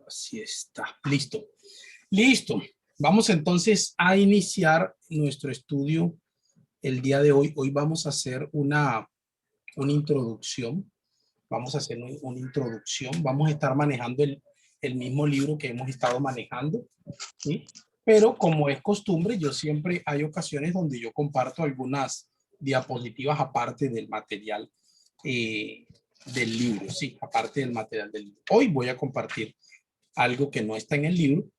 Así está. Listo. Listo. Vamos entonces a iniciar nuestro estudio el día de hoy. Hoy vamos a hacer una introducción. Vamos a hacer una introducción. Vamos a estar manejando el mismo libro que hemos estado manejando, ¿sí? Pero como es costumbre, yo siempre hay ocasiones donde yo comparto algunas diapositivas aparte del material del libro, sí, aparte del material del libro. Hoy voy a compartir algo que no está en el libro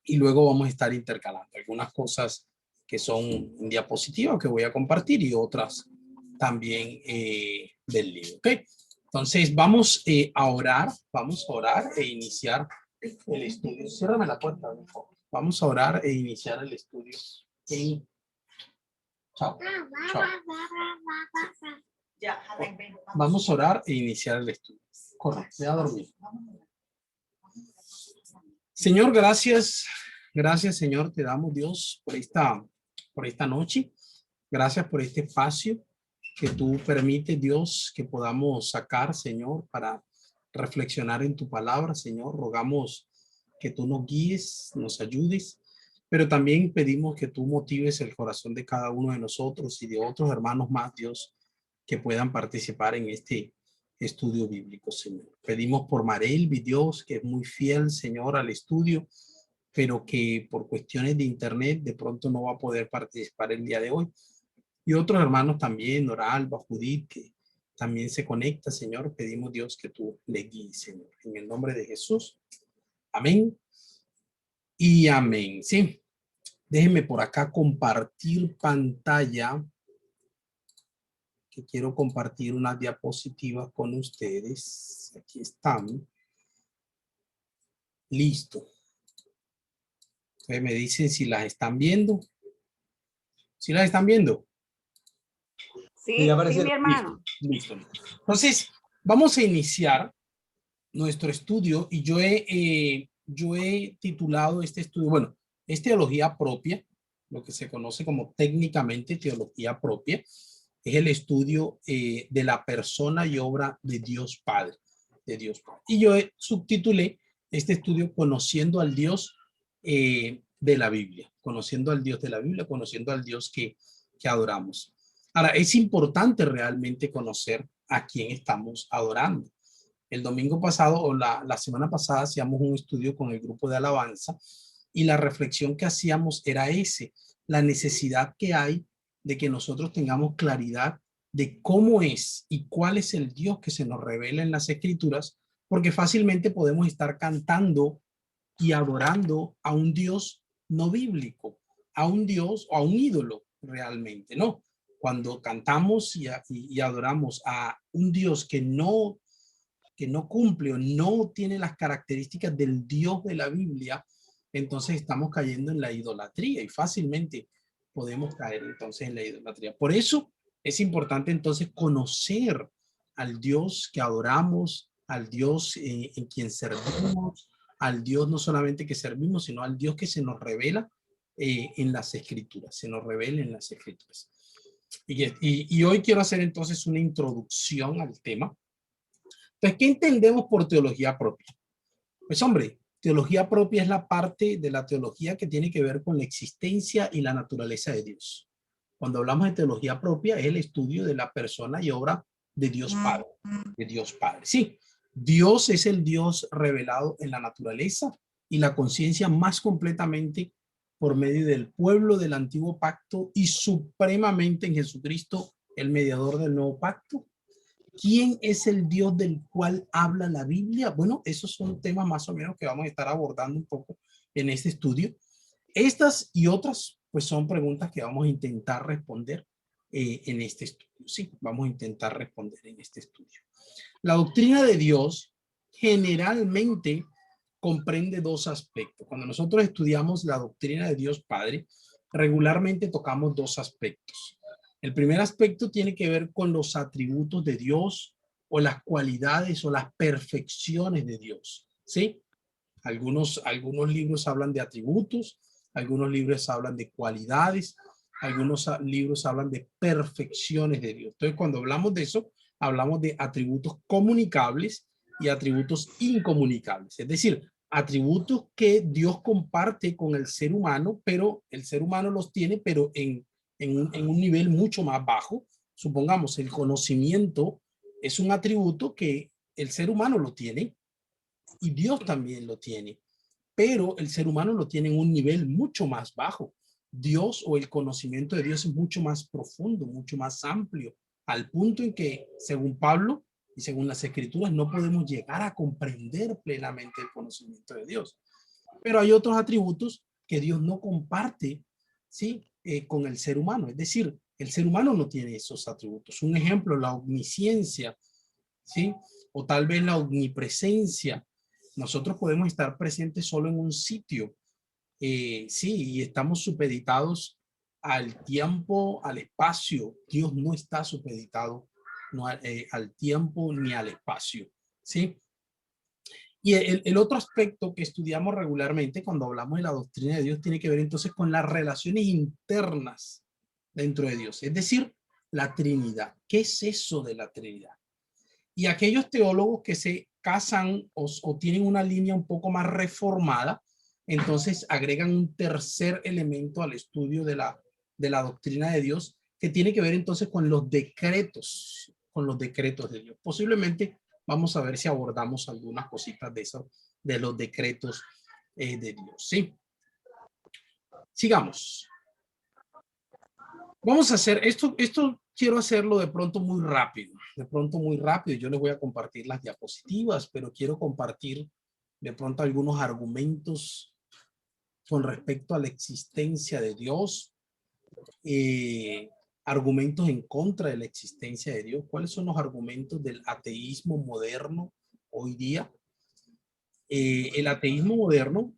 y luego vamos a estar intercalando algunas cosas que son diapositivas que voy a compartir y otras también del libro. ¿Okay? Entonces vamos a orar e iniciar el estudio. Ciérrame la puerta, por favor. Vamos a orar e iniciar el estudio. Chao. Chao. Vamos a orar e iniciar el estudio. Correcto, voy a dormir. Señor, gracias. Gracias, Señor, te damos, Dios, por esta noche. Gracias por este espacio que tú permites, Dios, que podamos sacar, Señor, para reflexionar en tu palabra, Señor. Rogamos que tú nos guíes, nos ayudes, pero también pedimos que tú motives el corazón de cada uno de nosotros y de otros hermanos más, Dios, que puedan participar en este estudio bíblico, Señor. Pedimos por Marelvi, Dios, que es muy fiel, Señor, al estudio, pero que por cuestiones de internet de pronto no va a poder participar el día de hoy. Y otros hermanos también, Nora Alba, Judith, que también se conecta, Señor. Pedimos, Dios, que tú le guíes, Señor. En el nombre de Jesús. Amén. Y amén. Sí. Déjenme por acá compartir pantalla, que quiero compartir unas diapositivas con ustedes. Aquí están. Listo. Entonces me dicen si las están viendo. ¿Sí las están viendo? Sí, sí, mi hermano. Listo. Entonces, vamos a iniciar nuestro estudio y yo he titulado este estudio, bueno, es teología propia, lo que se conoce como técnicamente teología propia, es el estudio de la persona y obra de Dios Padre, Y yo subtitulé este estudio Conociendo al Dios de la Biblia, conociendo al Dios de la Biblia, conociendo al Dios que adoramos. Ahora, es importante realmente conocer a quién estamos adorando. El domingo pasado o la semana pasada hacíamos un estudio con el grupo de alabanza y la reflexión que hacíamos era la necesidad que hay de que nosotros tengamos claridad de cómo es y cuál es el Dios que se nos revela en las escrituras, porque fácilmente podemos estar cantando y adorando a un Dios no bíblico, a un Dios o a un ídolo realmente, ¿no? Cuando cantamos y adoramos a un Dios que no cumple o no tiene las características del Dios de la Biblia, entonces estamos cayendo en la idolatría y fácilmente podemos caer entonces en la idolatría. Por eso es importante entonces conocer al Dios que adoramos, al Dios en quien servimos, al Dios no solamente que servimos, sino al Dios que se nos revela en las escrituras, se nos revela en las escrituras. Y hoy quiero hacer entonces una introducción al tema. Entonces, ¿qué entendemos por teología propia? Pues hombre, teología propia es la parte de la teología que tiene que ver con la existencia y la naturaleza de Dios. Cuando hablamos de teología propia es el estudio de la persona y obra de Dios Padre, de Dios Padre. Sí, Dios es el Dios revelado en la naturaleza y la conciencia más completamente por medio del pueblo del antiguo pacto y supremamente en Jesucristo, el mediador del nuevo pacto. ¿Quién es el Dios del cual habla la Biblia? Bueno, esos son temas más o menos que vamos a estar abordando un poco en este estudio. Estas y otras, pues son preguntas que vamos a intentar responder en este estudio. Sí, vamos a intentar responder en este estudio. La doctrina de Dios generalmente comprende dos aspectos. Cuando nosotros estudiamos la doctrina de Dios Padre, regularmente tocamos dos aspectos. El primer aspecto tiene que ver con los atributos de Dios o las cualidades o las perfecciones de Dios, ¿sí? Algunos libros hablan de atributos, algunos libros hablan de cualidades, algunos libros hablan de perfecciones de Dios. Entonces, cuando hablamos de eso, hablamos de atributos comunicables y atributos incomunicables. Es decir, atributos que Dios comparte con el ser humano, pero el ser humano los tiene, pero en un nivel mucho más bajo. Supongamos, el conocimiento es un atributo que el ser humano lo tiene y Dios también lo tiene, pero el ser humano lo tiene en un nivel mucho más bajo. Dios, o el conocimiento de Dios, es mucho más profundo, mucho más amplio, al punto en que, según Pablo y según las escrituras, no podemos llegar a comprender plenamente el conocimiento de Dios. Pero hay otros atributos que Dios no comparte, ¿sí? Con el ser humano. Es decir, el ser humano no tiene esos atributos. Un ejemplo, la omnisciencia, ¿sí? O tal vez la omnipresencia. Nosotros podemos estar presentes solo en un sitio, sí, y estamos supeditados al tiempo, al espacio. Dios no está supeditado no, al tiempo ni al espacio, ¿sí? Y el otro aspecto que estudiamos regularmente cuando hablamos de la doctrina de Dios tiene que ver entonces con las relaciones internas dentro de Dios, es decir, la Trinidad. ¿Qué es eso de la Trinidad? Y aquellos teólogos que se casan o tienen una línea un poco más reformada, entonces agregan un tercer elemento al estudio de la doctrina de Dios, que tiene que ver entonces con los decretos de Dios. Posiblemente vamos a ver si abordamos algunas cositas de eso, de los decretos de Dios. ¿Sí? Sigamos. Vamos a hacer esto quiero hacerlo de pronto muy rápido, Yo les voy a compartir las diapositivas, pero quiero compartir de pronto algunos argumentos con respecto a la existencia de Dios, argumentos en contra de la existencia de Dios. ¿Cuáles son los argumentos del ateísmo moderno hoy día? El ateísmo moderno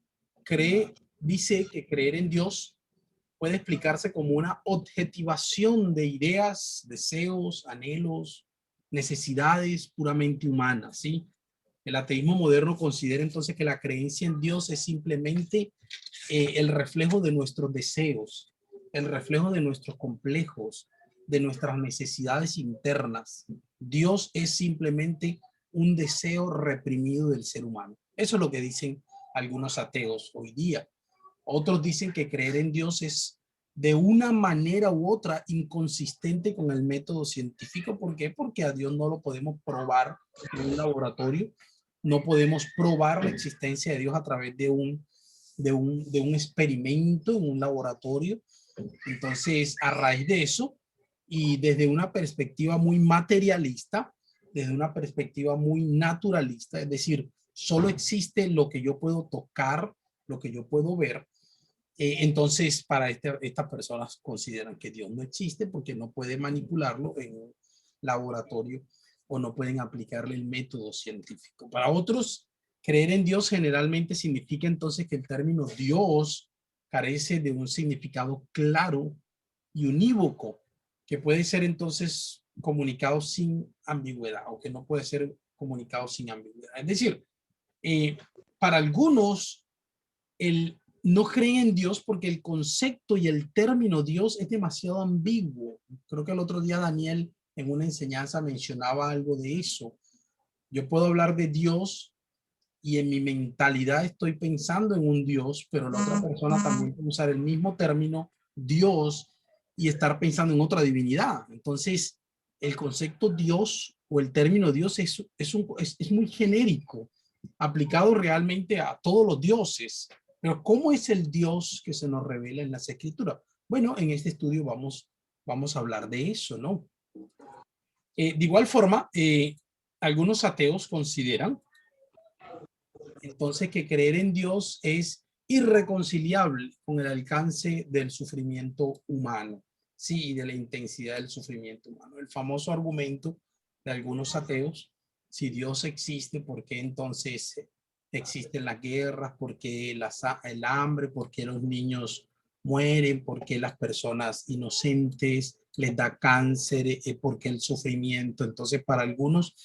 dice que creer en Dios puede explicarse como una objetivación de ideas, deseos, anhelos, necesidades puramente humanas, ¿sí? El ateísmo moderno considera entonces que la creencia en Dios es simplemente el reflejo de nuestros deseos, el reflejo de nuestros complejos, de nuestras necesidades internas. Dios es simplemente un deseo reprimido del ser humano. Eso es lo que dicen algunos ateos hoy día. Otros dicen que creer en Dios es de una manera u otra inconsistente con el método científico. ¿Por qué? Porque a Dios no lo podemos probar en un laboratorio. No podemos probar la existencia de Dios a través de un experimento en un laboratorio. Entonces, a raíz de eso, y desde una perspectiva muy materialista, desde una perspectiva muy naturalista, es decir, solo existe lo que yo puedo tocar, lo que yo puedo ver. Entonces, para estas personas consideran que Dios no existe porque no puede manipularlo en un laboratorio o no pueden aplicarle el método científico. Para otros, creer en Dios generalmente significa entonces que el término Dios carece de un significado claro y unívoco, que puede ser entonces comunicado sin ambigüedad, o que no puede ser comunicado sin ambigüedad. Es decir, para algunos, no creen en Dios porque el concepto y el término Dios es demasiado ambiguo. Creo que el otro día Daniel en una enseñanza mencionaba algo de eso. Yo puedo hablar de Dios y en mi mentalidad estoy pensando en un Dios, pero la otra persona también puede usar el mismo término Dios y estar pensando en otra divinidad. Entonces, el concepto Dios o el término Dios es muy genérico, aplicado realmente a todos los dioses. Pero ¿cómo es el Dios que se nos revela en las escrituras? Bueno, en este estudio vamos a hablar de eso, ¿no? De igual forma, algunos ateos consideran entonces que creer en Dios es irreconciliable con el alcance del sufrimiento humano, sí, y de la intensidad del sufrimiento humano. El famoso argumento de algunos ateos: si Dios existe, ¿por qué entonces existen las guerras? ¿Por qué el hambre? ¿Por qué los niños mueren? ¿Por qué las personas inocentes les da cáncer? ¿Por qué el sufrimiento? Entonces, para algunos,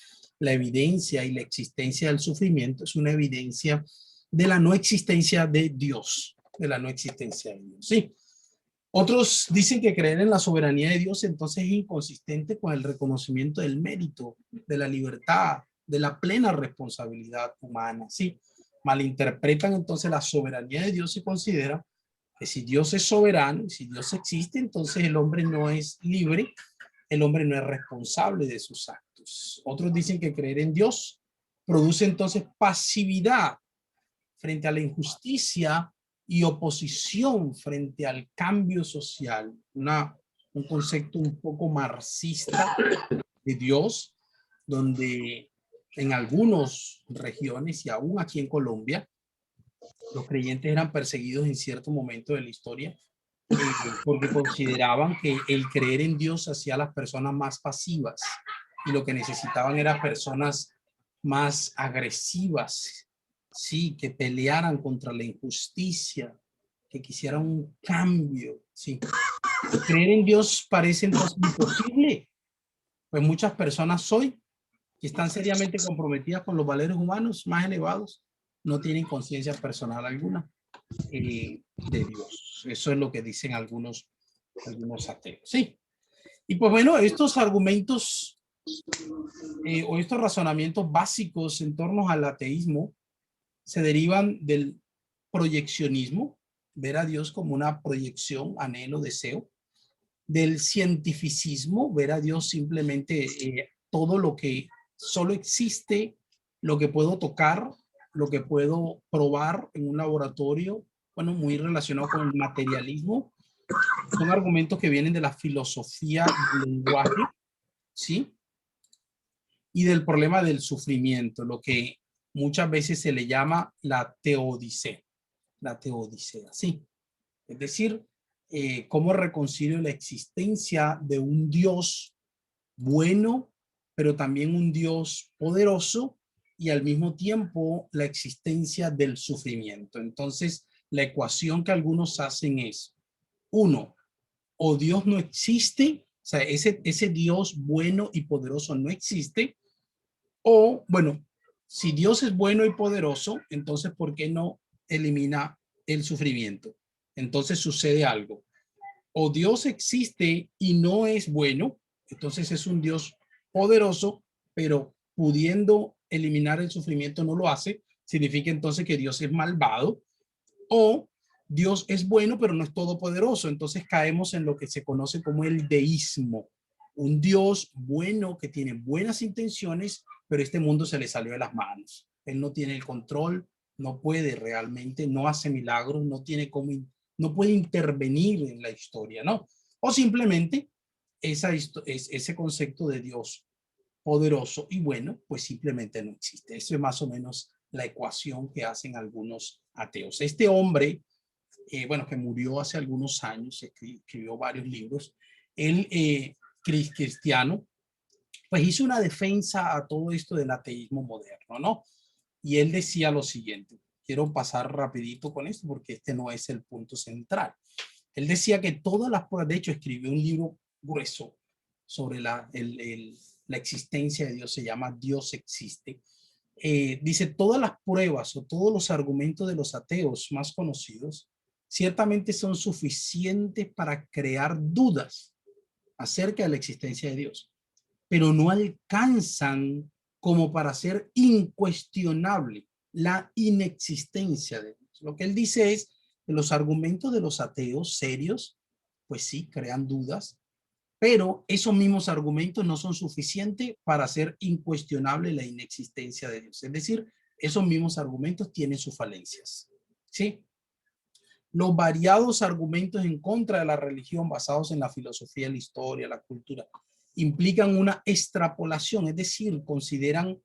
la evidencia y la existencia del sufrimiento es una evidencia de la no existencia de Dios, ¿sí? Otros dicen que creer en la soberanía de Dios entonces es inconsistente con el reconocimiento del mérito, de la libertad, de la plena responsabilidad humana, ¿sí? malinterpretan entonces la soberanía de Dios y consideran que si Dios es soberano, si Dios existe, entonces el hombre no es libre, el hombre no es responsable de sus actos. Otros dicen que creer en Dios produce entonces pasividad frente a la injusticia y oposición frente al cambio social. Un concepto un poco marxista de Dios, donde en algunas regiones y aún aquí en Colombia, los creyentes eran perseguidos en cierto momento de la historia porque consideraban que el creer en Dios hacía a las personas más pasivas y lo que necesitaban eran personas más agresivas, sí, que pelearan contra la injusticia, que quisieran un cambio, sí. Creer en Dios parece entonces imposible, pues muchas personas hoy que están seriamente comprometidas con los valores humanos más elevados no tienen conciencia personal alguna de Dios. Eso es lo que dicen algunos ateos. Sí. Y pues bueno, estos argumentos o estos razonamientos básicos en torno al ateísmo se derivan del proyeccionismo, ver a Dios como una proyección, anhelo, deseo, del cientificismo, ver a Dios simplemente todo lo que solo existe, lo que puedo tocar, lo que puedo probar en un laboratorio, bueno, muy relacionado con el materialismo. Son argumentos que vienen de la filosofía del lenguaje, ¿sí? Y del problema del sufrimiento, lo que muchas veces se le llama la teodicea. La teodicea, sí. Es decir, cómo reconcilio la existencia de un Dios bueno, pero también un Dios poderoso y al mismo tiempo la existencia del sufrimiento. Entonces, la ecuación que algunos hacen es, uno, o Dios no existe, o sea, ese Dios bueno y poderoso no existe, o, bueno, si Dios es bueno y poderoso, entonces, ¿por qué no elimina el sufrimiento? Entonces sucede algo. O Dios existe y no es bueno, entonces es un Dios poderoso, pero pudiendo eliminar el sufrimiento no lo hace, significa entonces que Dios es malvado, o Dios es bueno, pero no es todopoderoso. Entonces caemos en lo que se conoce como el deísmo. Un Dios bueno que tiene buenas intenciones, pero este mundo se le salió de las manos. Él no tiene el control, no puede realmente, no hace milagros, no tiene cómo, no puede intervenir en la historia, ¿no? O simplemente ese concepto de Dios poderoso y bueno, pues simplemente no existe. Eso es más o menos la ecuación que hacen algunos ateos. Este hombre, bueno, que murió hace algunos años, escribió varios libros, él, cristiano, pues hizo una defensa a todo esto del ateísmo moderno, ¿no? Y él decía lo siguiente, quiero pasar rapidito con esto porque este no es el punto central. Él decía que todas las pruebas, de hecho escribió un libro grueso sobre la existencia de Dios, se llama Dios existe. Dice, todas las pruebas o todos los argumentos de los ateos más conocidos ciertamente son suficientes para crear dudas acerca de la existencia de Dios, pero no alcanzan como para ser incuestionable la inexistencia de Dios. Lo que él dice es que los argumentos de los ateos serios, pues sí, crean dudas, pero esos mismos argumentos no son suficientes para hacer incuestionable la inexistencia de Dios. Es decir, esos mismos argumentos tienen sus falencias. ¿Sí? Los variados argumentos en contra de la religión basados en la filosofía, la historia, la cultura, implican una extrapolación, es decir, consideran,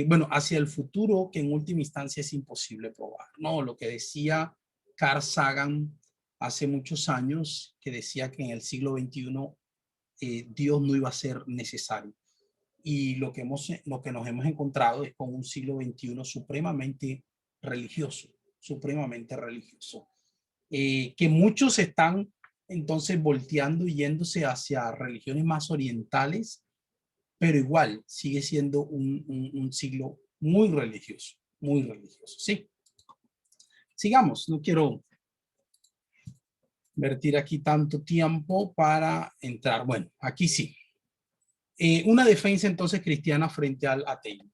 bueno, hacia el futuro que en última instancia es imposible probar, ¿no? Lo que decía Carl Sagan hace muchos años, que decía que en el siglo XXI Dios no iba a ser necesario. Y lo que nos hemos encontrado es con un siglo XXI supremamente religioso, supremamente religioso. Que muchos están entonces volteando y yéndose hacia religiones más orientales, pero igual sigue siendo un siglo muy religioso, ¿sí? Sigamos, no quiero invertir aquí tanto tiempo para entrar. Bueno, aquí sí. Una defensa entonces cristiana frente al ateísmo.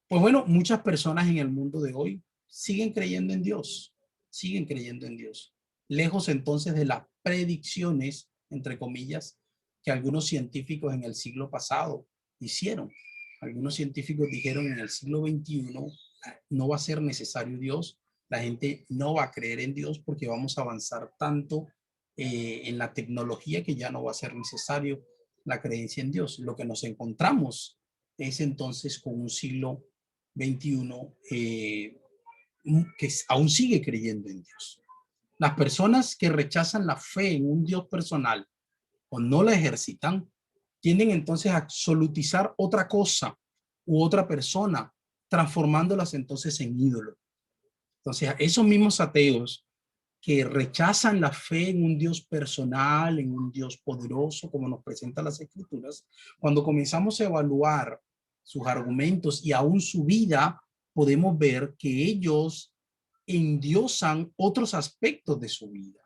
Pues bueno, muchas personas en el mundo de hoy siguen creyendo en Dios, siguen creyendo en Dios. Lejos entonces de las predicciones, entre comillas, que algunos científicos en el siglo pasado hicieron. Algunos científicos dijeron en el siglo XXI no va a ser necesario Dios, la gente no va a creer en Dios porque vamos a avanzar tanto en la tecnología que ya no va a ser necesario la creencia en Dios. Lo que nos encontramos es entonces con un siglo XXI que aún sigue creyendo en Dios. Las personas que rechazan la fe en un Dios personal o no la ejercitan, tienden entonces a absolutizar otra cosa u otra persona, transformándolas entonces en ídolos. Entonces, esos mismos ateos que rechazan la fe en un Dios personal, en un Dios poderoso, como nos presentan las Escrituras, cuando comenzamos a evaluar sus argumentos y aún su vida, podemos ver que ellos endiosan otros aspectos de su vida.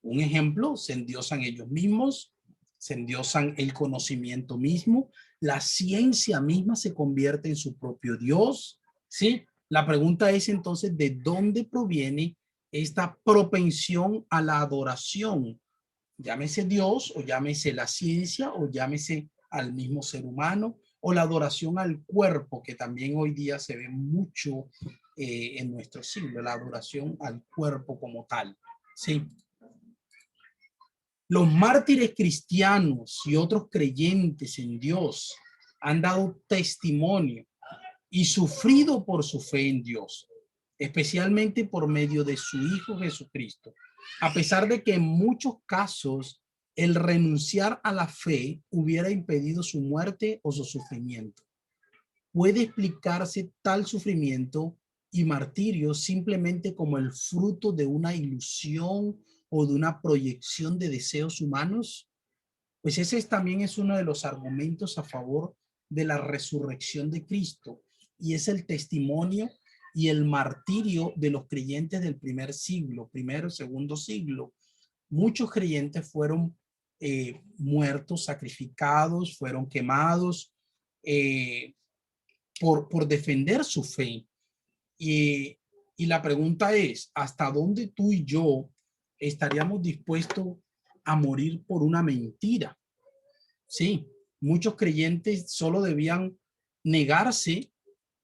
Un ejemplo, se endiosan ellos mismos, se endiosan el conocimiento mismo, la ciencia misma se convierte en su propio Dios, ¿sí? La pregunta es entonces, ¿de dónde proviene esta propensión a la adoración? Llámese Dios, o llámese la ciencia, o llámese al mismo ser humano, o la adoración al cuerpo, que también hoy día se ve mucho en nuestro siglo, la adoración al cuerpo como tal, ¿sí? Los mártires cristianos y otros creyentes en Dios han dado testimonio y sufrido por su fe en Dios, especialmente por medio de su Hijo Jesucristo, a pesar de que en muchos casos el renunciar a la fe hubiera impedido su muerte o su sufrimiento. ¿Puede explicarse tal sufrimiento y martirio simplemente como el fruto de una ilusión o de una proyección de deseos humanos? Pues ese también es uno de los argumentos a favor de la resurrección de Cristo, y es el testimonio y el martirio de los creyentes del primer siglo, primero, segundo siglo. Muchos creyentes fueron muertos, sacrificados, fueron quemados por defender su fe. Y la pregunta es, ¿hasta dónde tú y yo estaríamos dispuestos a morir por una mentira? Sí, muchos creyentes solo debían negarse,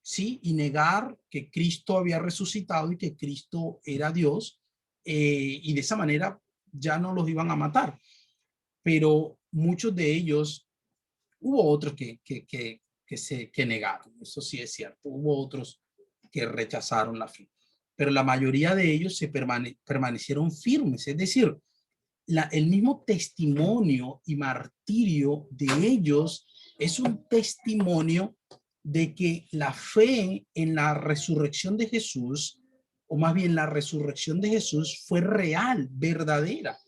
sí, y negar que Cristo había resucitado y que Cristo era Dios, y de esa manera ya no los iban a matar. Pero muchos de ellos, hubo otros que negaron, eso sí es cierto, hubo otros que rechazaron la fe, pero la mayoría de ellos permanecieron firmes, es decir, el mismo testimonio y martirio de ellos es un testimonio de que la fe en la resurrección de Jesús, o más bien la resurrección de Jesús, fue real, verdadera,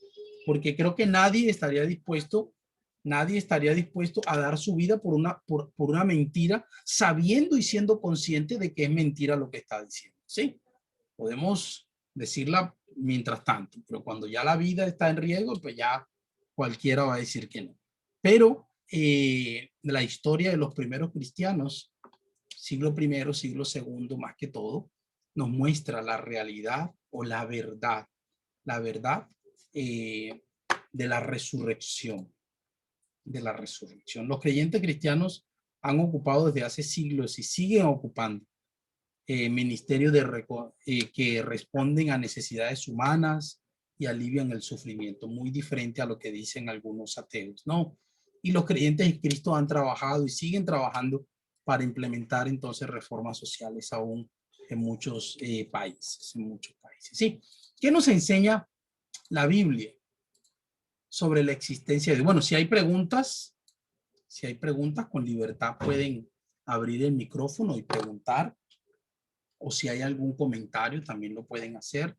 porque creo que nadie estaría dispuesto a dar su vida por una mentira, sabiendo y siendo consciente de que es mentira lo que está diciendo. Sí, podemos decirla mientras tanto, pero cuando ya la vida está en riesgo, pues ya cualquiera va a decir que no. Pero la historia de los primeros cristianos, siglo primero, siglo segundo, más que todo, nos muestra la realidad o la verdad de la resurrección, Los creyentes cristianos han ocupado desde hace siglos y siguen ocupando ministerios que responden a necesidades humanas y alivian el sufrimiento, muy diferente a lo que dicen algunos ateos, ¿no? Y los creyentes en Cristo han trabajado y siguen trabajando para implementar entonces reformas sociales aún en muchos países, ¿sí? ¿Qué nos enseña la Biblia sobre la existencia de? Bueno, si hay preguntas, con libertad pueden abrir el micrófono y preguntar, o si hay algún comentario también lo pueden hacer.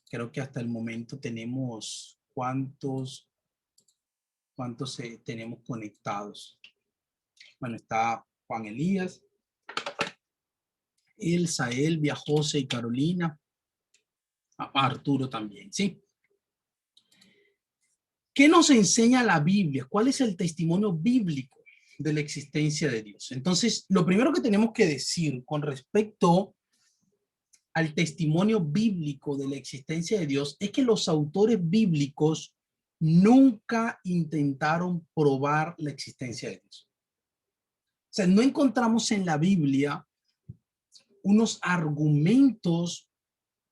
Creo que hasta el momento tenemos ¿cuántos tenemos conectados? Bueno, está Juan Elías, Elsa, Elvia, José y Carolina, Arturo también, ¿sí? ¿Qué nos enseña la Biblia? ¿Cuál es el testimonio bíblico de la existencia de Dios? Entonces, lo primero que tenemos que decir con respecto al testimonio bíblico de la existencia de Dios es que los autores bíblicos nunca intentaron probar la existencia de Dios. O sea, no encontramos en la Biblia unos argumentos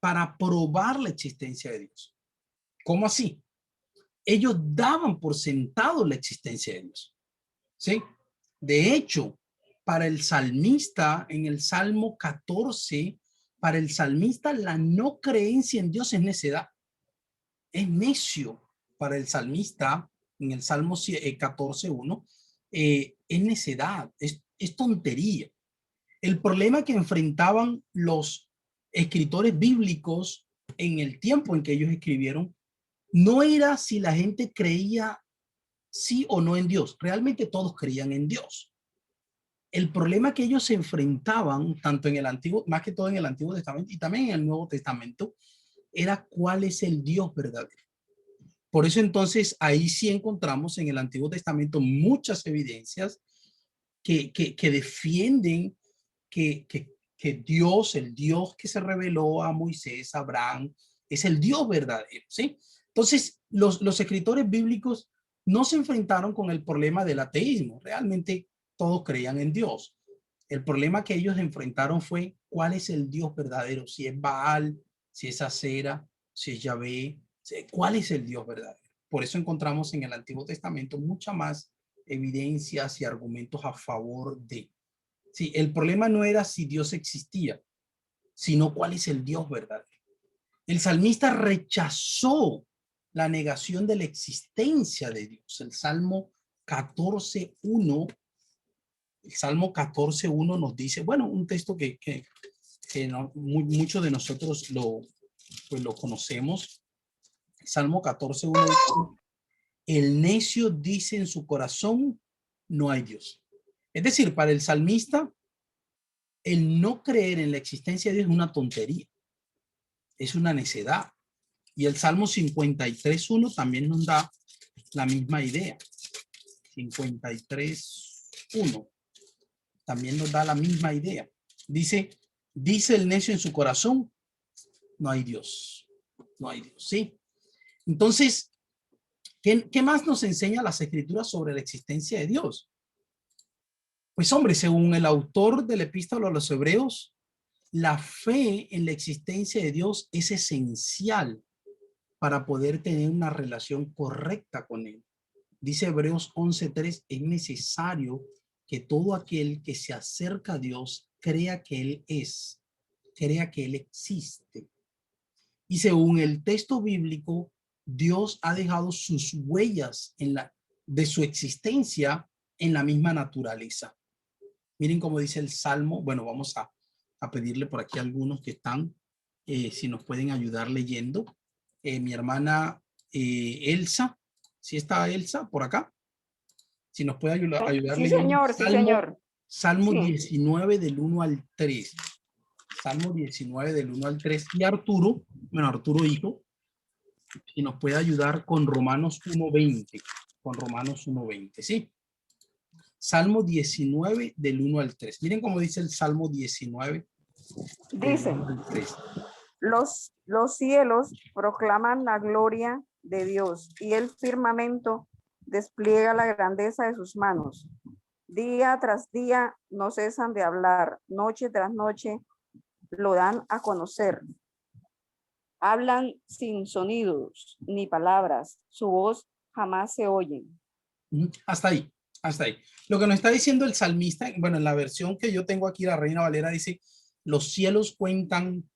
para probar la existencia de Dios. ¿Cómo así? Ellos daban por sentado la existencia de Dios. ¿Sí? De hecho, para el salmista, en el Salmo 14, para el salmista la no creencia en Dios es necedad. Es necio para el salmista, en el Salmo 14:1, es necedad, es tontería. El problema que enfrentaban los escritores bíblicos en el tiempo en que ellos escribieron no era si la gente creía sí o no en Dios. Realmente todos creían en Dios. El problema que ellos se enfrentaban, tanto en el Antiguo, más que todo en el Antiguo Testamento y también en el Nuevo Testamento, era cuál es el Dios verdadero. Por eso entonces ahí sí encontramos en el Antiguo Testamento muchas evidencias que defienden que Dios, el Dios que se reveló a Moisés, a Abraham, es el Dios verdadero, ¿sí? Entonces, los escritores bíblicos no se enfrentaron con el problema del ateísmo. Realmente todos creían en Dios. El problema que ellos enfrentaron fue cuál es el Dios verdadero, si es Baal, si es Acera, si es Yahvé, cuál es el Dios verdadero. Por eso encontramos en el Antiguo Testamento mucha más evidencias y argumentos a favor de. Sí, el problema no era si Dios existía, sino cuál es el Dios verdadero. El salmista rechazó la negación de la existencia de Dios. El Salmo 14:1, el Salmo 14:1 nos dice, bueno, un texto que no, muchos de nosotros lo conocemos. El Salmo 14:1 dice, el necio dice en su corazón, no hay Dios. Es decir, para el salmista, el no creer en la existencia de Dios es una tontería, es una necedad. Y el Salmo 53:1 también nos da la misma idea. 53:1 también nos da la misma idea. Dice el necio en su corazón, no hay Dios, no hay Dios, ¿sí? Entonces, ¿qué más nos enseña las escrituras sobre la existencia de Dios? Pues hombre, según el autor de la epístola a los Hebreos, la fe en la existencia de Dios es esencial para poder tener una relación correcta con Él. Dice Hebreos 11:3, es necesario que todo aquel que se acerca a Dios crea que Él es, crea que Él existe. Y según el texto bíblico, Dios ha dejado sus huellas de su existencia en la misma naturaleza. Miren cómo dice el Salmo. Bueno, vamos a pedirle por aquí a algunos que están, si nos pueden ayudar leyendo. Mi hermana Elsa, ¿sí está Elsa por acá? Si nos puede ayudar Sí, leyendo. señor, sí, señor. Salmo Sí. 19 del 1 al 3. Salmo 19 del 1 al 3. Y Arturo, bueno, Arturo hijo, si nos puede ayudar con Romanos 1:20. Con Romanos 1:20, ¿sí? Salmo 19 del 1 al 3. Miren cómo dice el Salmo 19 Dice, del 1 al 3. los cielos proclaman la gloria de Dios y el firmamento despliega la grandeza de sus manos. Día tras día no cesan de hablar, noche tras noche lo dan a conocer. Hablan sin sonidos ni palabras, su voz jamás se oye. Hasta ahí, hasta ahí. Lo que nos está diciendo el salmista, bueno, en la versión que yo tengo aquí, la Reina Valera dice, los cielos cuentan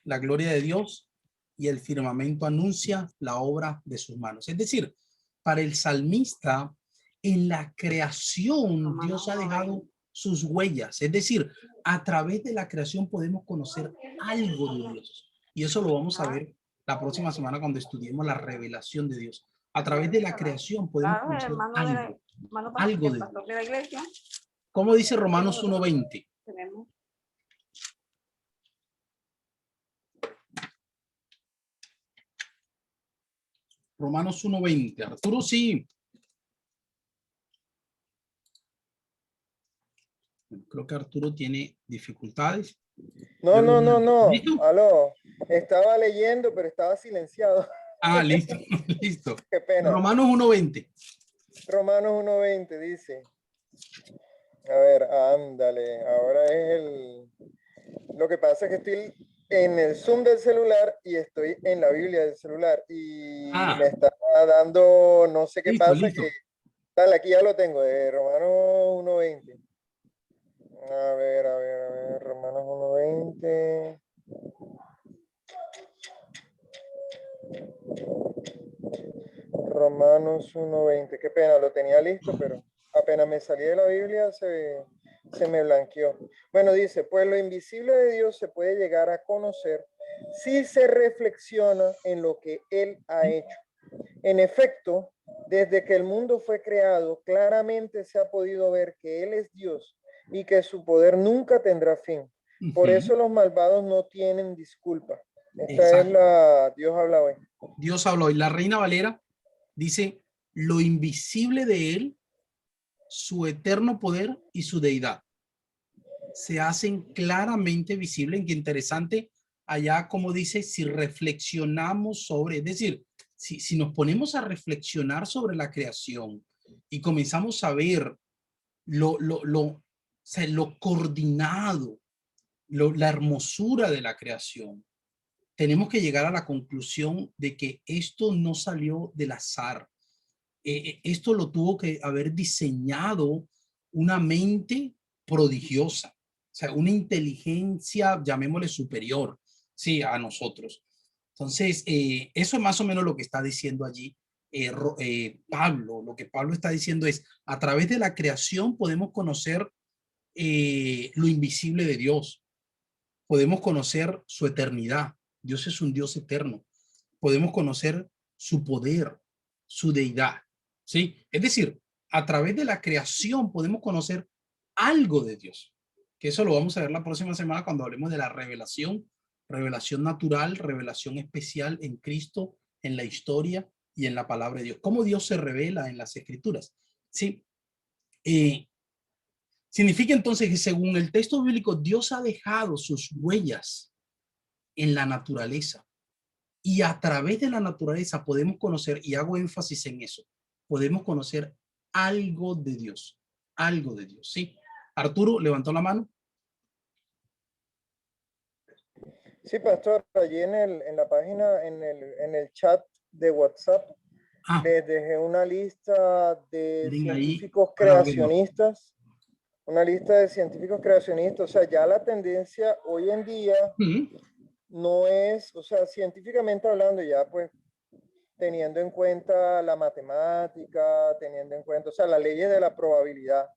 la gloria de Dios y el firmamento anuncia la obra de sus manos. Es decir, para el salmista, en la creación Dios ha dejado sus huellas. Es decir, a través de la creación podemos conocer algo de Dios. Y eso lo vamos a ver la próxima semana cuando estudiemos la revelación de Dios. A través de la creación podemos conocer algo de Dios. ¿Cómo dice Romanos 1:20? Romanos 1:20. Arturo, sí. Creo que Arturo tiene dificultades. No, no, no, no. ¿Listo? Aló. Estaba leyendo, pero estaba silenciado. Ah, listo, listo. Qué pena. Romanos 1:20. Romanos 1:20 dice. A ver, ándale. Ahora es el... Lo que pasa es que estoy en el Zoom del celular y estoy en la Biblia del celular. Y Ah, me está dando, no sé qué listo, pasa, que... listo. Dale, aquí ya lo tengo, de Romanos 1:20. A ver, Romanos 1:20. Romanos 1:20. Qué pena, lo tenía listo, pero apenas me salí de la Biblia se me blanqueó. Bueno, dice, pues lo invisible de Dios se puede llegar a conocer si se reflexiona en lo que Él ha hecho. En efecto, desde que el mundo fue creado, claramente se ha podido ver que Él es Dios y que su poder nunca tendrá fin. Por eso los malvados no tienen disculpa. Esta es Exacto. la Dios habla hoy. Dios habló y la Reina Valera dice lo invisible de él, su eterno poder y su deidad se hacen claramente visibles. Qué interesante allá, como dice, si reflexionamos sobre, es decir, si nos ponemos a reflexionar sobre la creación y comenzamos a ver o sea, lo coordinado, la hermosura de la creación, tenemos que llegar a la conclusión de que esto no salió del azar. Esto lo tuvo que haber diseñado una mente prodigiosa, o sea, una inteligencia, llamémosle superior, sí, a nosotros. Entonces, eso es más o menos lo que está diciendo allí Pablo. Lo que Pablo está diciendo es, a través de la creación podemos conocer lo invisible de Dios, podemos conocer su eternidad. Dios es un Dios eterno. Podemos conocer su poder, su deidad, ¿sí? Es decir, a través de la creación podemos conocer algo de Dios, que eso lo vamos a ver la próxima semana cuando hablemos de la revelación, revelación natural, revelación especial en Cristo, en la historia y en la palabra de Dios. Cómo Dios se revela en las escrituras, ¿sí? Significa entonces que según el texto bíblico, Dios ha dejado sus huellas en la naturaleza y a través de la naturaleza podemos conocer, y hago énfasis en eso, podemos conocer algo de Dios, ¿sí? Arturo levantó la mano. Sí, pastor, allí en la página, en el chat de WhatsApp, Ah, les dejé una lista de miren ahí, científicos para abrirlo. creacionistas, una lista de científicos creacionistas. O sea, ya la tendencia hoy en día no es, o sea, científicamente hablando, ya pues teniendo en cuenta la matemática, teniendo en cuenta, o sea, las leyes de la probabilidad,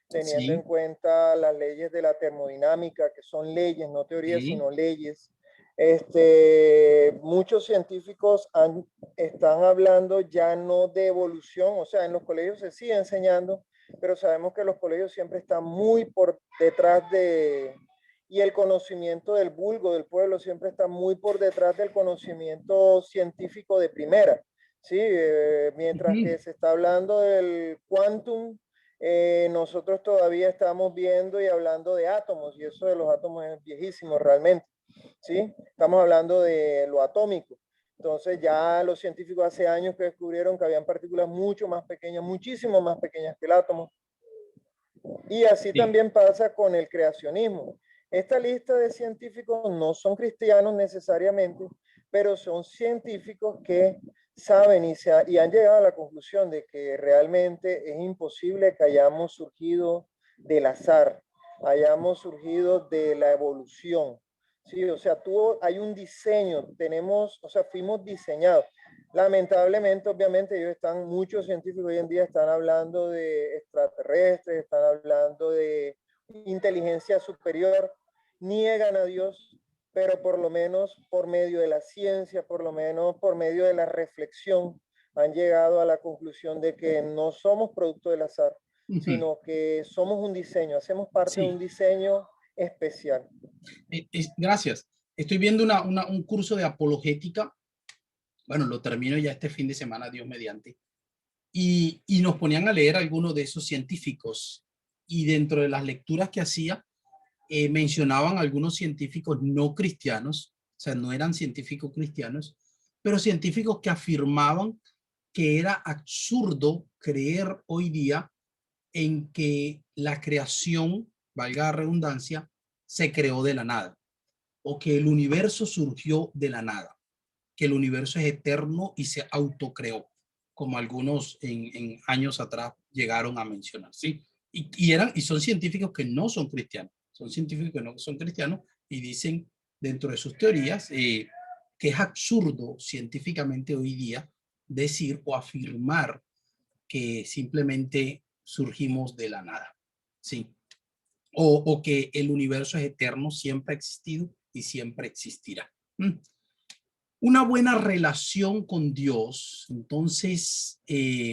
teniendo en Sí, cuenta las leyes de la termodinámica, que son leyes, no teorías, sí, sino leyes. Muchos científicos están hablando ya no de evolución, o sea, en los colegios se sigue enseñando, pero sabemos que los colegios siempre están muy por detrás y el conocimiento del vulgo, del pueblo, siempre está muy por detrás del conocimiento científico de primera, ¿sí? Mientras que se está hablando del quantum, nosotros todavía estamos viendo y hablando de átomos, y eso de los átomos es viejísimo realmente, ¿sí? Estamos hablando de lo atómico. Entonces ya los científicos hace años que descubrieron que habían partículas mucho más pequeñas, muchísimo más pequeñas que el átomo. Y así sí. también pasa con el creacionismo. Esta lista de científicos no son cristianos necesariamente, pero son científicos que saben y han llegado a la conclusión de que realmente es imposible que hayamos surgido del azar, hayamos surgido de la evolución. Sí, o sea, hay un diseño, o sea, fuimos diseñados. Lamentablemente, obviamente, muchos científicos hoy en día están hablando de extraterrestres, están hablando de inteligencia superior, niegan a Dios, pero por lo menos por medio de la ciencia, por lo menos por medio de la reflexión, han llegado a la conclusión de que no somos producto del azar, sino que somos un diseño, hacemos parte de un Sí, diseño especial. gracias. Estoy viendo un curso de apologética. Bueno, lo termino ya este fin de semana, Dios mediante. Y nos ponían a leer algunos de esos científicos. Y dentro de las lecturas que hacía, mencionaban algunos científicos no cristianos, o sea, no eran científicos cristianos, pero científicos que afirmaban que era absurdo creer hoy día en que la creación, valga la redundancia, se creó de la nada, o que el universo surgió de la nada, que el universo es eterno y se autocreó, como algunos en años atrás llegaron a mencionar, ¿sí? Y son científicos que no son cristianos, son científicos que no son cristianos y dicen dentro de sus teorías que es absurdo científicamente hoy día decir o afirmar que simplemente surgimos de la nada, ¿sí? O que el universo es eterno, siempre ha existido y siempre existirá. Una buena relación con Dios, entonces,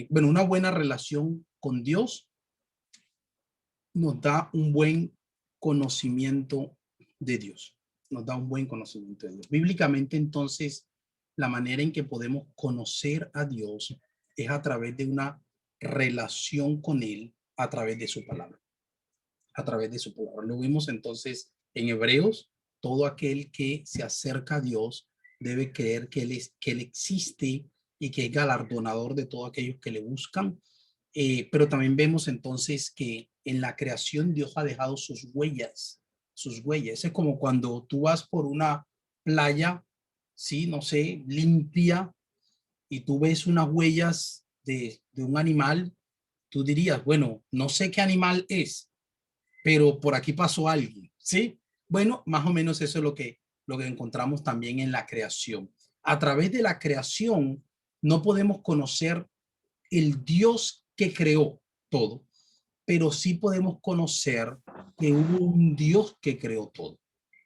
bueno, una buena relación con Dios nos da un buen conocimiento de Dios, nos da un buen conocimiento de Dios. Bíblicamente, entonces, la manera en que podemos conocer a Dios es a través de una relación con Él, a través de su palabra, a través de su palabra. Lo vimos entonces en Hebreos, todo aquel que se acerca a Dios debe creer que Él existe y que es galardonador de todos aquellos que le buscan. Pero también vemos entonces que en la creación Dios ha dejado sus huellas, sus huellas. Es como cuando tú vas por una playa, sí, no sé, limpia, y tú ves unas huellas de un animal, tú dirías, bueno, no sé qué animal es, pero por aquí pasó alguien, ¿sí? Bueno, más o menos eso es lo que encontramos también en la creación. A través de la creación no podemos conocer el Dios que creó todo, pero sí podemos conocer que hubo un Dios que creó todo,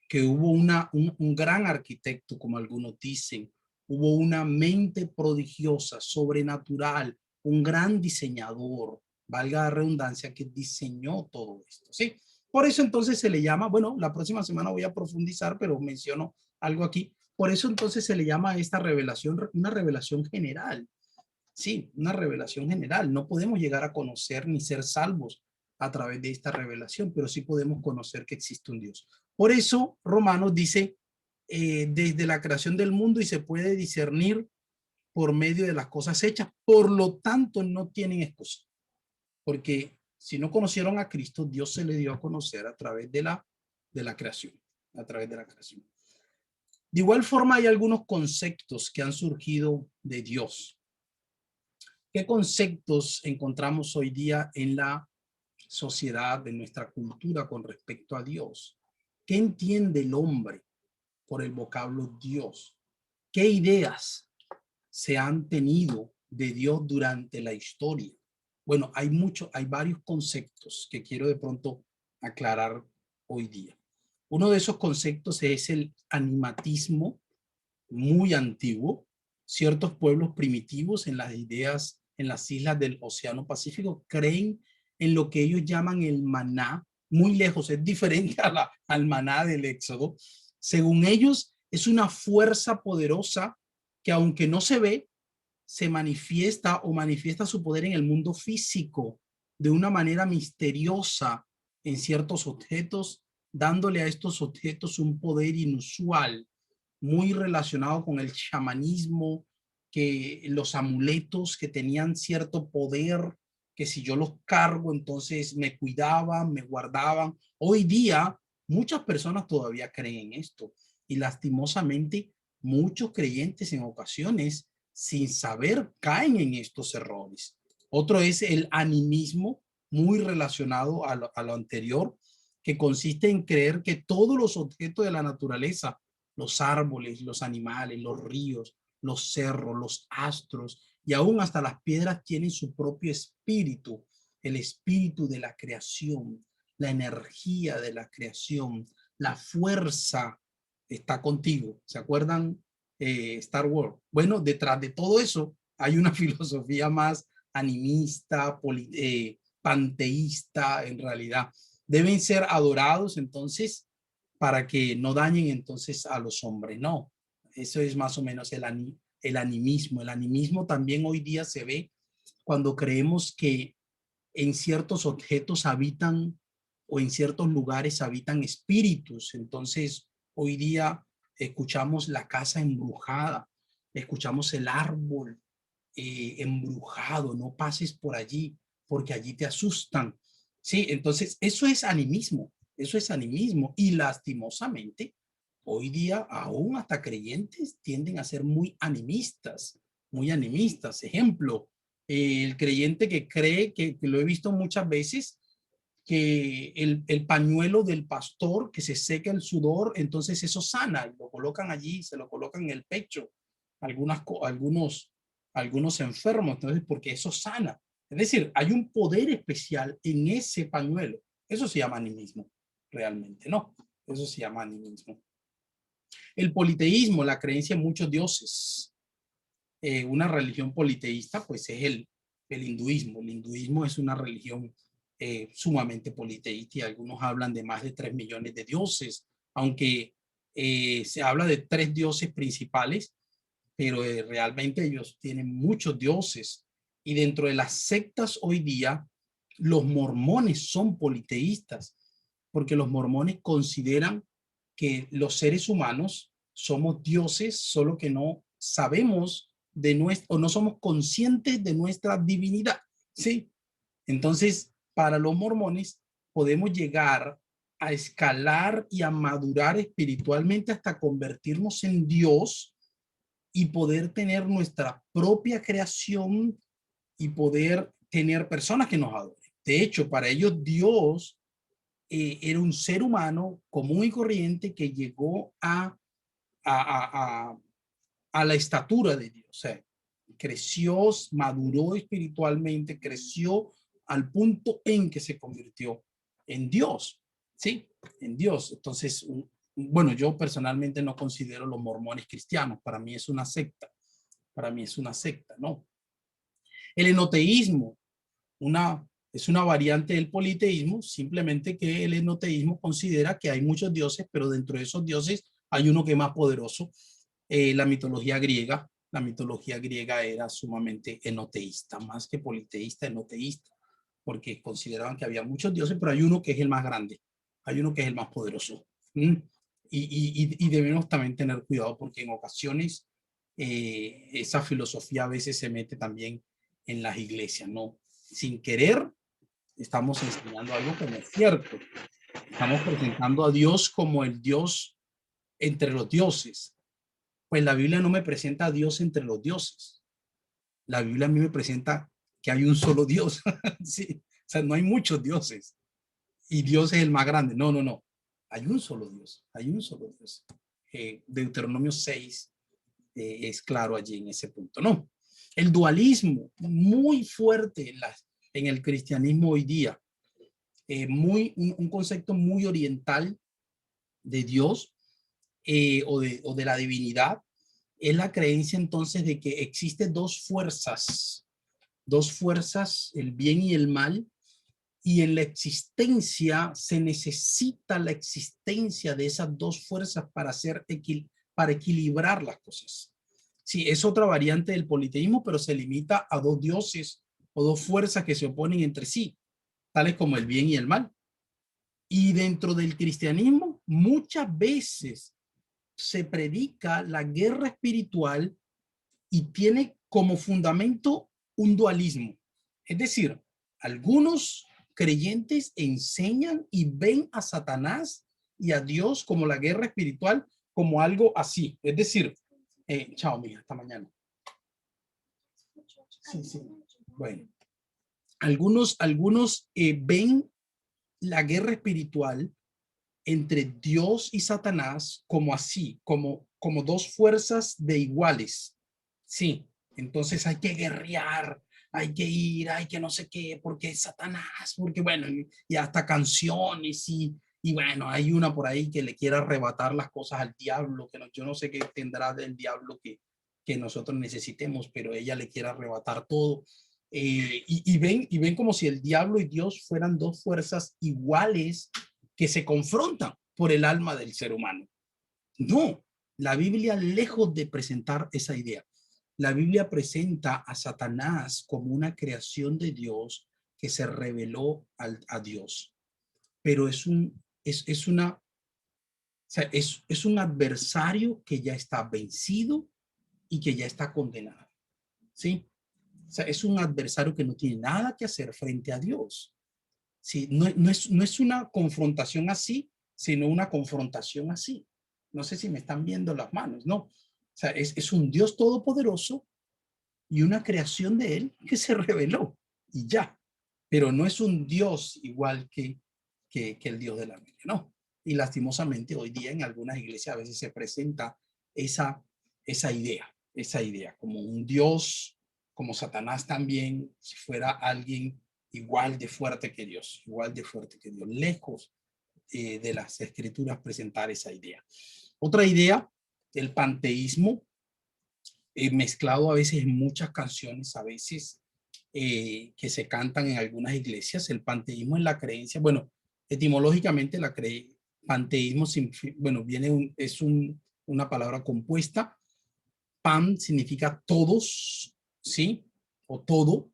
que hubo un gran arquitecto, como algunos dicen, hubo una mente prodigiosa, sobrenatural, un gran diseñador, valga la redundancia, que diseñó todo esto, ¿sí? Por eso entonces se le llama, bueno, la próxima semana voy a profundizar, pero menciono algo aquí. Por eso entonces se le llama a esta revelación una revelación general. Sí, una revelación general. No podemos llegar a conocer ni ser salvos a través de esta revelación, pero sí podemos conocer que existe un Dios. Por eso Romanos dice, desde la creación del mundo y se puede discernir por medio de las cosas hechas. Por lo tanto, no tienen excusa, porque si no conocieron a Cristo, Dios se le dio a conocer a través de la creación, a través de la creación. De igual forma, hay algunos conceptos que han surgido de Dios. ¿Qué conceptos encontramos hoy día en la sociedad, en nuestra cultura con respecto a Dios? ¿Qué entiende el hombre por el vocablo Dios? ¿Qué ideas se han tenido de Dios durante la historia? Bueno, hay varios conceptos que quiero de pronto aclarar hoy día. Uno de esos conceptos es el animatismo, muy antiguo. Ciertos pueblos primitivos en las ideas, en las islas del Océano Pacífico, creen en lo que ellos llaman el maná, muy lejos, es diferente al maná del Éxodo. Según ellos, es una fuerza poderosa que aunque no se ve, se manifiesta o manifiesta su poder en el mundo físico de una manera misteriosa en ciertos objetos, dándole a estos objetos un poder inusual, muy relacionado con el chamanismo, que los amuletos que tenían cierto poder, que si yo los cargo, entonces me cuidaban, me guardaban. Hoy día, muchas personas todavía creen en esto y lastimosamente muchos creyentes en ocasiones, sin saber, caen en estos errores. Otro es el animismo, muy relacionado a lo anterior, que consiste en creer que todos los objetos de la naturaleza, los árboles, los animales, los ríos, los cerros, los astros y aún hasta las piedras tienen su propio espíritu, el espíritu de la creación, la energía de la creación, la fuerza está contigo. ¿Se acuerdan Star Wars? Bueno, detrás de todo eso hay una filosofía más animista, panteísta en realidad. Deben ser adorados entonces para que no dañen entonces a los hombres. No, eso es más o menos el animismo. El animismo también hoy día se ve cuando creemos que en ciertos objetos habitan o en ciertos lugares habitan espíritus. Entonces, hoy día escuchamos la casa embrujada, escuchamos el árbol embrujado, no pases por allí porque allí te asustan. Sí, entonces eso es animismo, eso es animismo y lastimosamente hoy día aún hasta creyentes tienden a ser muy animistas, muy animistas. Ejemplo, el creyente que cree, que lo he visto muchas veces, que el pañuelo del pastor que se seca el sudor, entonces eso sana, y lo colocan allí, se lo colocan en el pecho, algunos enfermos, entonces porque eso sana. Es decir, hay un poder especial en ese pañuelo. Eso se llama animismo, realmente, ¿no? Eso se llama animismo. El politeísmo, la creencia en muchos dioses. Una religión politeísta, pues es el hinduismo. El hinduismo es una religión sumamente politeísta y algunos hablan de más de 3 millones de dioses, aunque se habla de 3 dioses principales, pero realmente ellos tienen muchos dioses. Y dentro de las sectas hoy día, los mormones son politeístas, porque los mormones consideran que los seres humanos somos dioses, solo que no sabemos de nuestra, o no somos conscientes de nuestra divinidad, ¿sí? Entonces, para los mormones, podemos llegar a escalar y a madurar espiritualmente hasta convertirnos en Dios y poder tener nuestra propia creación y poder tener personas que nos adoren. De hecho, para ellos Dios era un ser humano común y corriente que llegó a, a, a la estatura de Dios. O sea, creció, maduró espiritualmente, creció al punto en que se convirtió en Dios. ¿Sí? En Dios. Entonces, bueno, yo personalmente no considero los mormones cristianos. Para mí es una secta. Para mí es una secta, ¿no? El enoteísmo, es una variante del politeísmo, simplemente que el enoteísmo considera que hay muchos dioses, pero dentro de esos dioses hay uno que es más poderoso. La mitología griega era sumamente enoteísta, más que politeísta, enoteísta, porque consideraban que había muchos dioses, pero hay uno que es el más grande, hay uno que es el más poderoso. ¿Mm? Y debemos también tener cuidado porque en ocasiones esa filosofía a veces se mete también en las iglesias, ¿no? Sin querer, estamos enseñando algo que no es cierto. Estamos presentando a Dios como el Dios entre los dioses. Pues la Biblia no me presenta a Dios entre los dioses. La Biblia a mí me presenta que hay un solo Dios. Sí. O sea, no hay muchos dioses. Y Dios es el más grande. No, no, no. Hay un solo Dios. Hay un solo Dios. Deuteronomio 6 es claro allí en ese punto, ¿no? El dualismo, muy fuerte en el cristianismo hoy día. Un concepto muy oriental de Dios o de la divinidad, es la creencia entonces de que existen dos fuerzas, el bien y el mal, y en la existencia se necesita la existencia de esas dos fuerzas para equilibrar las cosas. Sí, es otra variante del politeísmo, pero se limita a dos dioses o dos fuerzas que se oponen entre sí, tales como el bien y el mal. Y dentro del cristianismo, muchas veces se predica la guerra espiritual y tiene como fundamento un dualismo. Es decir, algunos creyentes enseñan y ven a Satanás y a Dios como la guerra espiritual, como algo así. Es decir, chao, mija, hasta mañana. Sí, sí. Bueno, algunos ven la guerra espiritual entre Dios y Satanás como así, como dos fuerzas de iguales. Sí, entonces hay que guerrear, hay que ir, hay que no sé qué, porque es Satanás, porque bueno, y hasta canciones y bueno, hay una por ahí que le quiere arrebatar las cosas al diablo, que no, yo no sé qué tendrá del diablo que nosotros necesitemos, pero ella le quiere arrebatar todo. Y ven como si el diablo y Dios fueran dos fuerzas iguales que se confrontan por el alma del ser humano. No, la Biblia, lejos de presentar esa idea, la Biblia presenta a Satanás como una creación de Dios que se reveló a Dios. pero es un adversario que ya está vencido y que ya está condenado, ¿sí? O sea, es un adversario que no tiene nada que hacer frente a Dios. Sí, no es una confrontación así, sino una confrontación así. No sé si me están viendo las manos, ¿no? O sea, es un Dios todopoderoso y una creación de él que se reveló y ya. Pero no es un Dios igual que el Dios de la Biblia, ¿no? Y lastimosamente hoy día en algunas iglesias a veces se presenta esa idea, como un Dios, como Satanás también, si fuera alguien igual de fuerte que Dios, lejos de las escrituras presentar esa idea. Otra idea, el panteísmo, mezclado a veces en muchas canciones, a veces que se cantan en algunas iglesias. El panteísmo es la creencia, bueno, etimológicamente panteísmo, bueno, una palabra compuesta. Pan significa todos, ¿sí? O todo.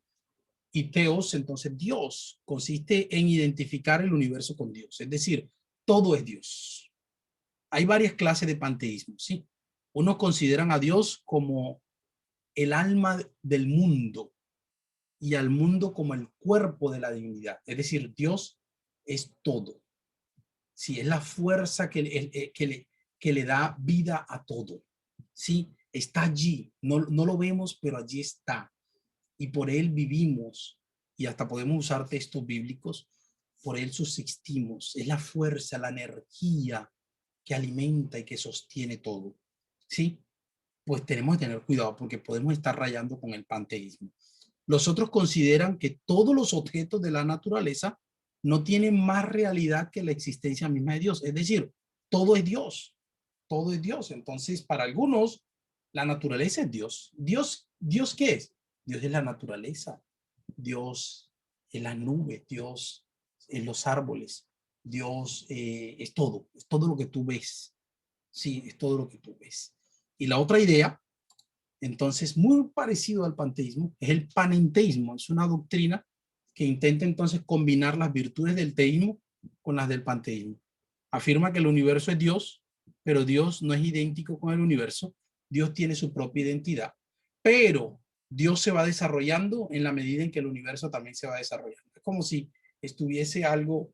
Y teos, entonces Dios, consiste en identificar el universo con Dios. Es decir, todo es Dios. Hay varias clases de panteísmo, ¿sí? Unos consideran a Dios como el alma del mundo y al mundo como el cuerpo de la divinidad. Es decir, Dios es todo. Sí, es la fuerza que le da vida a todo. Sí, está allí. No lo vemos, pero allí está. Y por él vivimos. Y hasta podemos usar textos bíblicos. Por él subsistimos. Es la fuerza, la energía que alimenta y que sostiene todo. ¿Sí? Pues tenemos que tener cuidado porque podemos estar rayando con el panteísmo. Los otros consideran que todos los objetos de la naturaleza no tienen más realidad que la existencia misma de Dios. Es decir, todo es Dios. Todo es Dios. Entonces, para algunos, la naturaleza es Dios. ¿Dios qué es? Dios es la naturaleza. Dios es la nube. Dios es los árboles. Dios es todo lo que tú ves. Sí, es todo lo que tú ves. Y la otra idea, entonces, muy parecido al panteísmo, es el panenteísmo. Es una doctrina que intenta entonces combinar las virtudes del teísmo con las del panteísmo. Afirma que el universo es Dios, pero Dios no es idéntico con el universo. Dios tiene su propia identidad, pero Dios se va desarrollando en la medida en que el universo también se va desarrollando. Es como si estuviese algo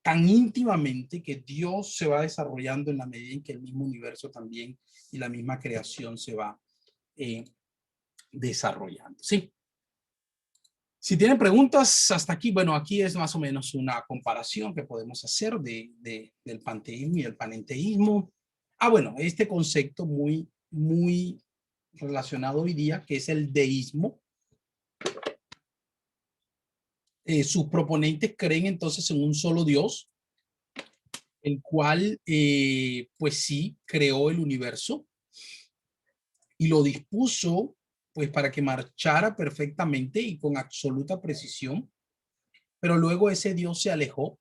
tan íntimamente que Dios se va desarrollando en la medida en que el mismo universo también y la misma creación se va desarrollando. Sí. Si tienen preguntas hasta aquí, bueno, aquí es más o menos una comparación que podemos hacer del panteísmo y el panenteísmo. Bueno, este concepto muy relacionado hoy día, que es el deísmo. Sus proponentes creen entonces en un solo Dios, el cual, pues sí, creó el universo y lo dispuso pues para que marchara perfectamente y con absoluta precisión, pero luego ese Dios se alejó,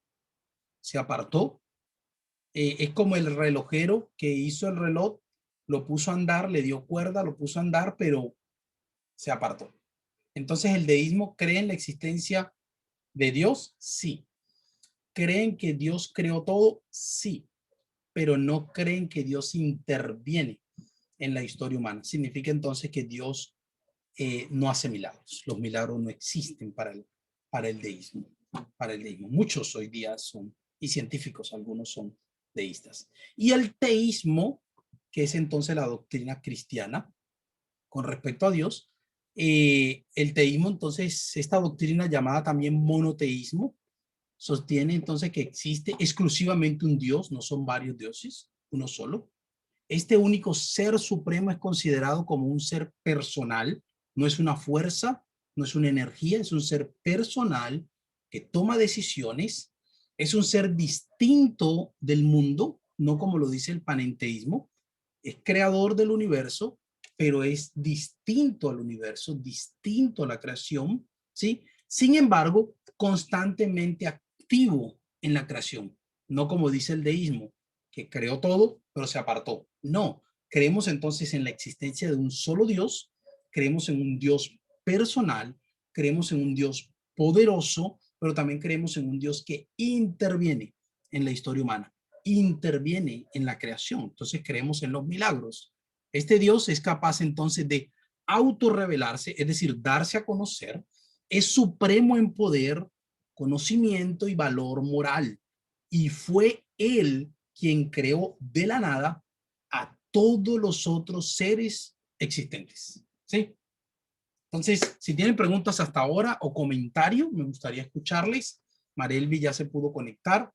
se apartó. Es como el relojero que hizo el reloj, lo puso a andar, le dio cuerda, lo puso a andar, pero se apartó. Entonces el deísmo cree en la existencia de Dios, sí. ¿Creen que Dios creó todo? Sí, pero no creen que Dios interviene en la historia humana. Significa entonces que Dios no hace milagros. Los milagros no existen para el deísmo. Muchos hoy día son, y científicos, algunos son deístas. Y el teísmo, que es entonces la doctrina cristiana con respecto a Dios, el teísmo, entonces, esta doctrina llamada también monoteísmo, sostiene entonces que existe exclusivamente un Dios, no son varios dioses, uno solo. Este único ser supremo es considerado como un ser personal, no es una fuerza, no es una energía, es un ser personal que toma decisiones, es un ser distinto del mundo, no como lo dice el panenteísmo, es creador del universo, pero es distinto al universo, distinto a la creación, ¿sí? Sin embargo, constantemente activo en la creación, no como dice el deísmo, que creó todo, pero se apartó. No, creemos entonces en la existencia de un solo Dios, creemos en un Dios personal, creemos en un Dios poderoso pero también creemos en un Dios que interviene en la historia humana, interviene en la creación. Entonces creemos en los milagros. Este Dios es capaz entonces de autorrevelarse, es decir, darse a conocer, es supremo en poder, conocimiento y valor moral. Y fue Él quien creó de la nada a todos los otros seres existentes. ¿Sí? Entonces, si tienen preguntas hasta ahora o comentarios, me gustaría escucharles. Marelvi ya se pudo conectar.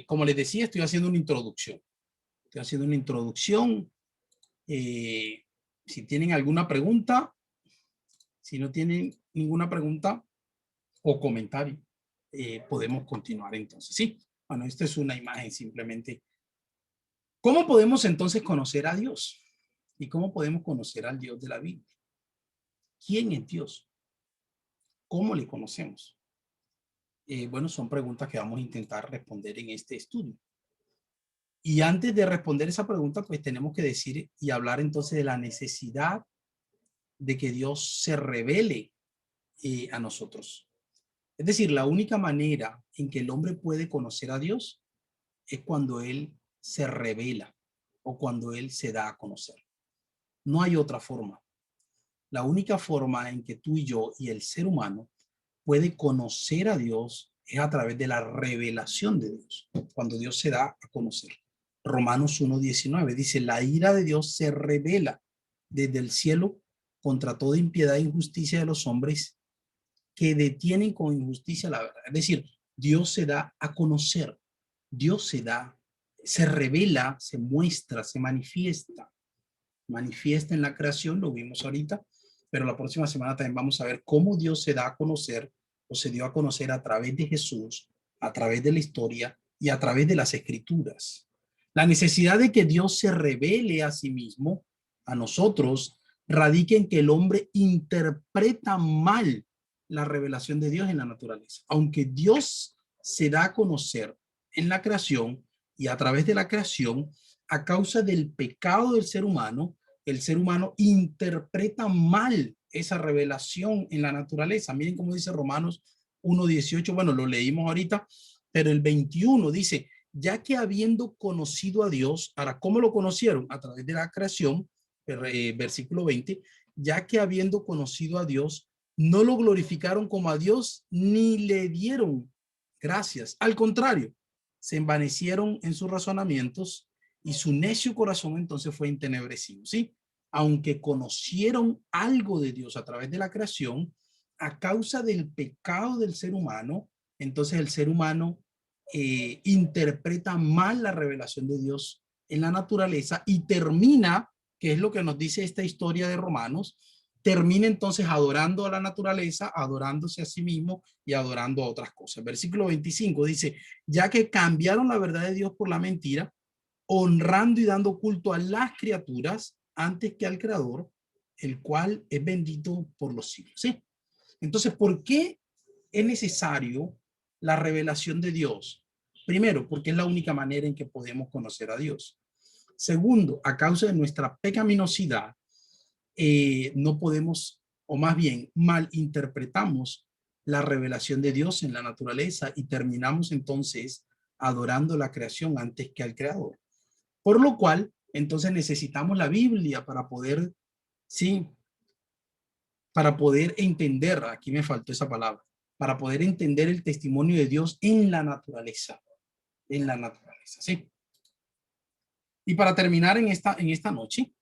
Como les decía, estoy haciendo una introducción. Estoy haciendo una introducción. Si tienen alguna pregunta, si no tienen ninguna pregunta o comentario, podemos continuar entonces. Sí, bueno, esta es una imagen simplemente. ¿Cómo podemos entonces conocer a Dios? ¿Y cómo podemos conocer al Dios de la Biblia? ¿Quién es Dios? ¿Cómo le conocemos? Bueno, son preguntas que vamos a intentar responder en este estudio. Y antes de responder esa pregunta, pues tenemos que decir y hablar entonces de la necesidad de que Dios se revele a nosotros. Es decir, la única manera en que el hombre puede conocer a Dios es cuando Él se revela o cuando Él se da a conocer. No hay otra forma. La única forma en que tú y yo y el ser humano puede conocer a Dios es a través de la revelación de Dios, cuando Dios se da a conocer. Romanos 1:19 dice, la ira de Dios se revela desde el cielo contra toda impiedad e injusticia de los hombres que detienen con injusticia la verdad. Es decir, Dios se da a conocer, Dios se da, se revela, se muestra, se manifiesta en la creación, lo vimos ahorita, pero la próxima semana también vamos a ver cómo Dios se da a conocer o se dio a conocer a través de Jesús, a través de la historia y a través de las escrituras. La necesidad de que Dios se revele a sí mismo, a nosotros, radica en que el hombre interpreta mal la revelación de Dios en la naturaleza. Aunque Dios se da a conocer en la creación y a través de la creación, a causa del pecado del ser humano, el ser humano interpreta mal esa revelación en la naturaleza. Miren cómo dice Romanos 1:18, bueno, lo leímos ahorita, pero el 21 dice, ya que habiendo conocido a Dios, ahora, ¿cómo lo conocieron? A través de la creación, versículo 20, ya que habiendo conocido a Dios, no lo glorificaron como a Dios, ni le dieron gracias. Al contrario, se envanecieron en sus razonamientos y su necio corazón entonces fue entenebrecido, ¿sí? Aunque conocieron algo de Dios a través de la creación, a causa del pecado del ser humano, entonces el ser humano interpreta mal la revelación de Dios en la naturaleza y termina, que es lo que nos dice esta historia de Romanos, termina entonces adorando a la naturaleza, adorándose a sí mismo y adorando a otras cosas. Versículo 25 dice, ya que cambiaron la verdad de Dios por la mentira, honrando y dando culto a las criaturas antes que al Creador, el cual es bendito por los siglos. ¿Sí? Entonces, ¿por qué es necesario la revelación de Dios? Primero, porque es la única manera en que podemos conocer a Dios. Segundo, a causa de nuestra pecaminosidad, no podemos, o más bien malinterpretamos la revelación de Dios en la naturaleza y terminamos entonces adorando la creación antes que al Creador. Por lo cual, entonces necesitamos la Biblia para poder, sí, para poder entender, aquí me faltó esa palabra, para poder entender el testimonio de Dios en la naturaleza, ¿sí? Y para terminar en esta noche,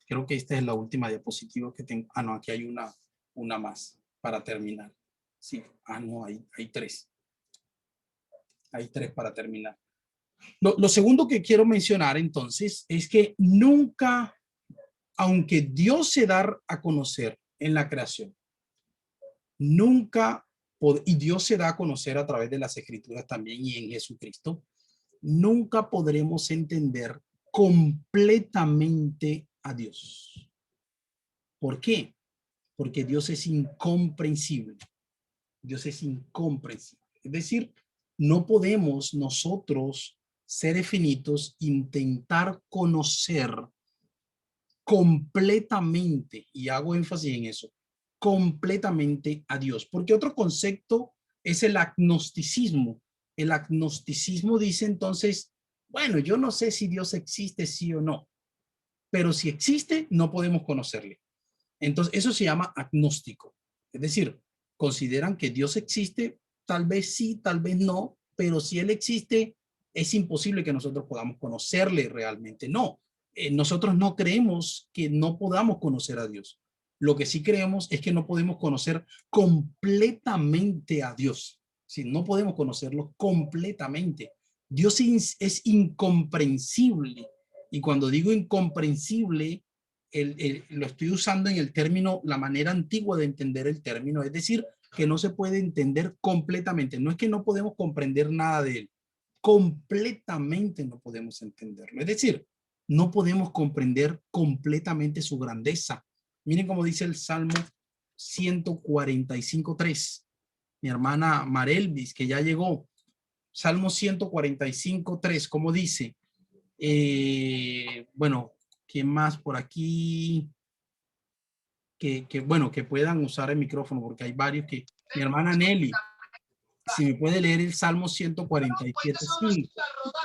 creo que esta es la última diapositiva que tengo. Ah, no, aquí hay una más para terminar. Sí, no, hay tres. Hay tres para terminar. Lo segundo que quiero mencionar entonces es que nunca, aunque Dios se da a conocer en la creación, nunca, y Dios se da a conocer a través de las escrituras también y en Jesucristo, nunca podremos entender completamente a Dios. ¿Por qué? Porque Dios es incomprensible. Dios es incomprensible. Es decir, no podemos nosotros, seres finitos, intentar conocer completamente, y hago énfasis en eso, completamente a Dios. Porque otro concepto es el agnosticismo. El agnosticismo dice entonces, bueno, yo no sé si Dios existe, sí o no, pero si existe, no podemos conocerle. Entonces, eso se llama agnóstico. Es decir, consideran que Dios existe, tal vez sí, tal vez no, pero si Él existe, es imposible que nosotros podamos conocerle realmente. No, nosotros no creemos que no podamos conocer a Dios. Lo que sí creemos es que no podemos conocer completamente a Dios. Si no podemos conocerlo completamente. Dios es incomprensible. Y cuando digo incomprensible, lo estoy usando en el término, la manera antigua de entender el término, es decir, que no se puede entender completamente. No es que no podemos comprender nada de él, completamente no podemos entenderlo. Es decir, no podemos comprender completamente su grandeza. Miren cómo dice el Salmo 145:3. Mi hermana Marelvis, que ya llegó. Salmo 145:3, ¿cómo dice? Bueno, ¿quién más por aquí? Bueno, que puedan usar el micrófono, porque hay varios que... Mi hermana Nelly, si me puede leer el Salmo 147:5.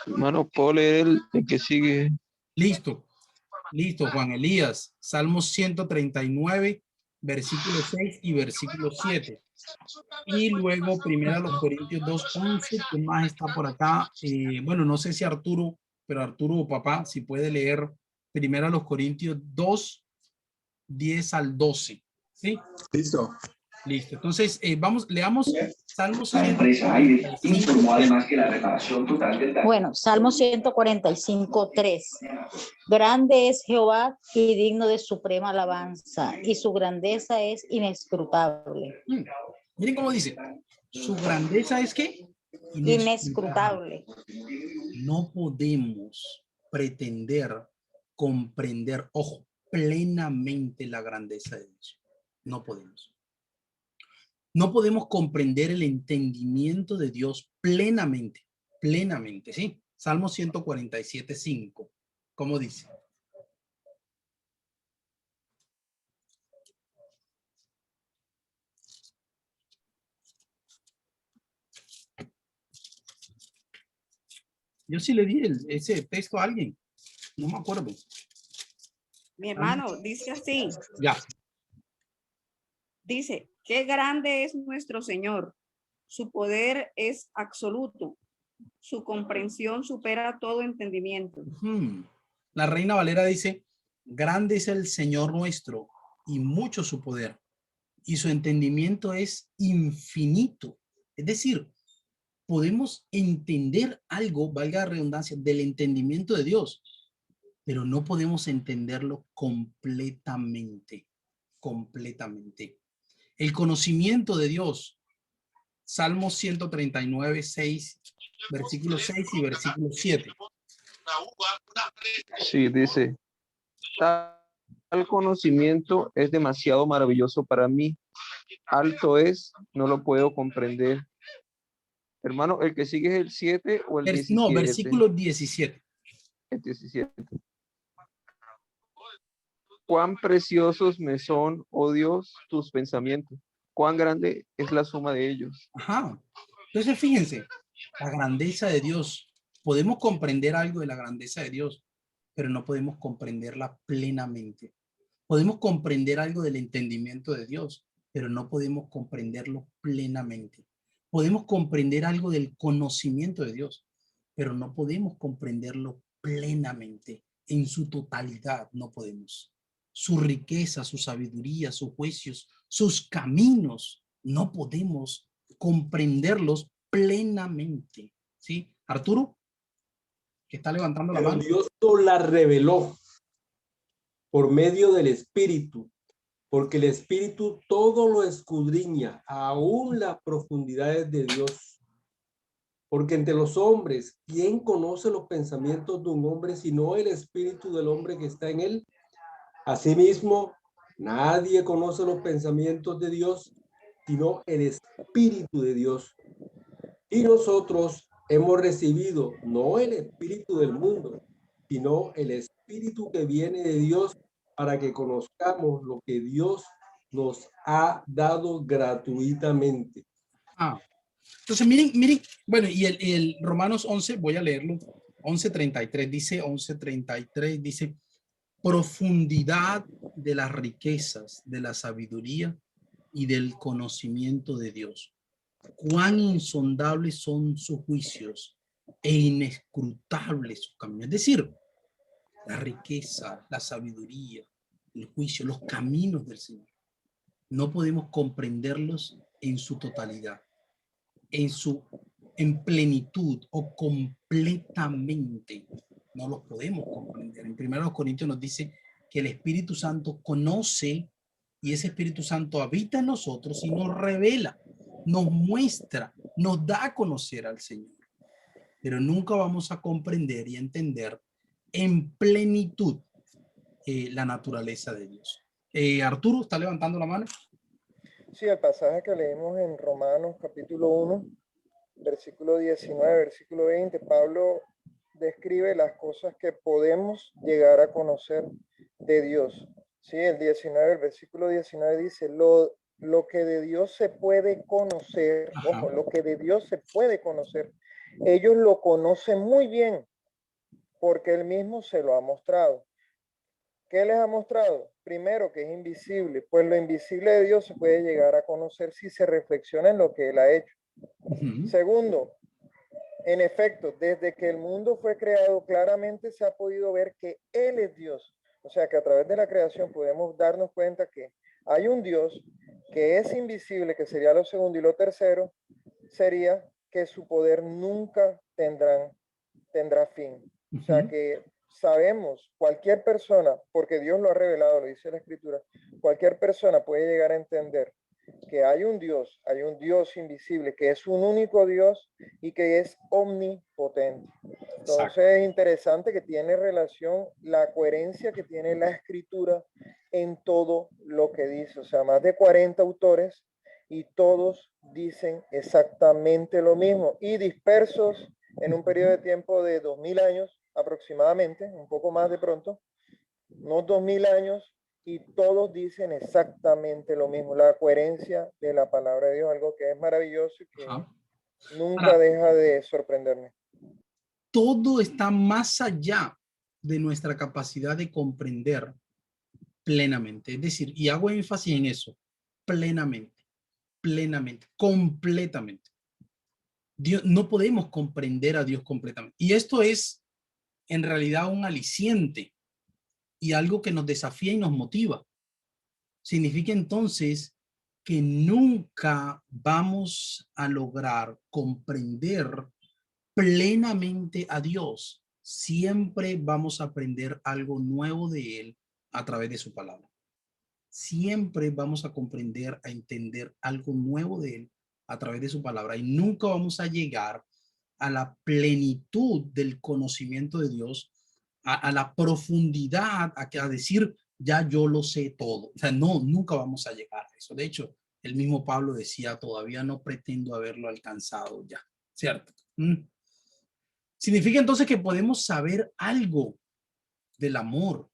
Hermano, puedo leer el que sigue. Listo, listo, Juan Elías. Salmo 139, versículo 6 y versículo 7. Y luego, primero los Corintios 2:11. ¿Quién más está por acá? Bueno, no sé si Arturo, pero Arturo o papá, si puede leer primero los Corintios 2:10 al 12. ¿Sí? Listo. Listo. Entonces, vamos, leamos Salmos La empresa Aire 145. informó además que la reparación total del daño. Bueno, Salmo 145:3. Grande es Jehová y digno de suprema alabanza, y su grandeza es inescrutable. Miren cómo dice. Su grandeza es ¿qué? Inescrutable. No podemos pretender comprender, ojo, plenamente la grandeza de Dios. No podemos. No podemos comprender el entendimiento de Dios plenamente, plenamente, ¿sí? Salmo 147:5, ¿cómo dice? Yo sí le di ese texto a alguien, no me acuerdo. Mi hermano dice así, Ya, dice, qué grande es nuestro Señor. Su poder es absoluto. Su comprensión supera todo entendimiento. La Reina Valera dice, grande es el Señor nuestro y mucho su poder, y su entendimiento es infinito. Es decir, podemos entender algo, valga la redundancia, del entendimiento de Dios, pero no podemos entenderlo completamente, completamente. El conocimiento de Dios, Salmo 139:6, versículo 6 y versículo 7. Sí, dice, tal conocimiento es demasiado maravilloso para mí. Alto es, no lo puedo comprender. Hermano, ¿el que sigue es el 7 o el 17? No, versículo 17. El 17. Cuán preciosos me son, oh Dios, tus pensamientos. Cuán grande es la suma de ellos. Ajá. Entonces, fíjense, la grandeza de Dios. Podemos comprender algo de la grandeza de Dios, pero no podemos comprenderla plenamente. Podemos comprender algo del entendimiento de Dios, pero no podemos comprenderlo plenamente. Podemos comprender algo del conocimiento de Dios, pero no podemos comprenderlo plenamente. En su totalidad no podemos. Su riqueza, su sabiduría, sus juicios, sus caminos, no podemos comprenderlos plenamente. ¿Sí? Arturo, que está levantando la Pero mano. Dios nos la reveló por medio del Espíritu, porque el Espíritu todo lo escudriña, aún las profundidades de Dios. Porque entre los hombres, ¿quién conoce los pensamientos de un hombre sino el Espíritu del hombre que está en él? Asimismo, nadie conoce los pensamientos de Dios sino el Espíritu de Dios. Y nosotros hemos recibido no el espíritu del mundo, sino el Espíritu que viene de Dios, para que conozcamos lo que Dios nos ha dado gratuitamente. Entonces, miren, bueno, y el Romanos 11, voy a leerlo, 11:33, dice, 11:33, dice, profundidad de las riquezas, de la sabiduría y del conocimiento de Dios. Cuán insondables son sus juicios e inescrutables sus caminos. Es decir, la riqueza, la sabiduría, el juicio, los caminos del Señor. No podemos comprenderlos en su totalidad, en plenitud o completamente. No los podemos comprender. En 1 Corintios nos dice que el Espíritu Santo conoce y ese Espíritu Santo habita en nosotros y nos revela, nos muestra, nos da a conocer al Señor. Pero nunca vamos a comprender y entender en plenitud la naturaleza de Dios. Arturo, ¿está levantando la mano? Sí, el pasaje que leímos en Romanos capítulo 1, versículo 19, versículo 20, Pablo describe las cosas que podemos llegar a conocer de Dios. Sí, el 19, el versículo 19 dice, lo que de Dios se puede conocer, ojo, lo que de Dios se puede conocer, ellos lo conocen muy bien, porque él mismo se lo ha mostrado. ¿Qué les ha mostrado? Primero, que es invisible, pues lo invisible de Dios se puede llegar a conocer si se reflexiona en lo que él ha hecho. Segundo, en efecto, desde que el mundo fue creado, claramente se ha podido ver que Él es Dios. O sea que a través de la creación podemos darnos cuenta que hay un Dios que es invisible, que sería lo segundo, y lo tercero sería que su poder nunca tendrá fin. O sea que sabemos, cualquier persona, porque Dios lo ha revelado, lo dice la Escritura, cualquier persona puede llegar a entender que hay un Dios invisible, que es un único Dios y que es omnipotente. Entonces es interesante que tiene relación la coherencia que tiene la Escritura en todo lo que dice. O sea, más de 40 autores y todos dicen exactamente lo mismo y dispersos en un periodo de tiempo de 2000 años aproximadamente, un poco más de pronto, unos 2000 años, y todos dicen exactamente lo mismo, la coherencia de la palabra de Dios, algo que es maravilloso y que nunca deja de sorprenderme. Todo está más allá de nuestra capacidad de comprender plenamente. Es decir, y hago énfasis en eso, plenamente, completamente. Dios, no podemos comprender a Dios completamente. Y esto es en realidad un aliciente y algo que nos desafía y nos motiva. Significa entonces que nunca vamos a lograr comprender plenamente a Dios. Siempre vamos a aprender algo nuevo de Él a través de su palabra. Siempre vamos a comprender, a entender algo nuevo de Él a través de su palabra y nunca vamos a llegar a la plenitud del conocimiento de Dios, a la profundidad, a decir, ya yo lo sé todo. O sea, no, nunca vamos a llegar a eso. De hecho, el mismo Pablo decía, todavía no pretendo haberlo alcanzado ya, ¿cierto? Significa entonces que podemos saber algo del amor,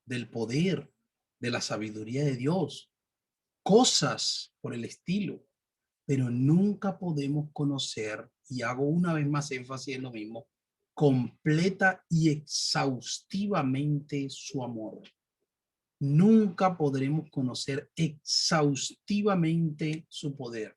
del poder, de la sabiduría de Dios, cosas por el estilo, pero nunca podemos conocer, y hago una vez más énfasis en lo mismo, completa y exhaustivamente su amor. Nunca podremos conocer exhaustivamente su poder.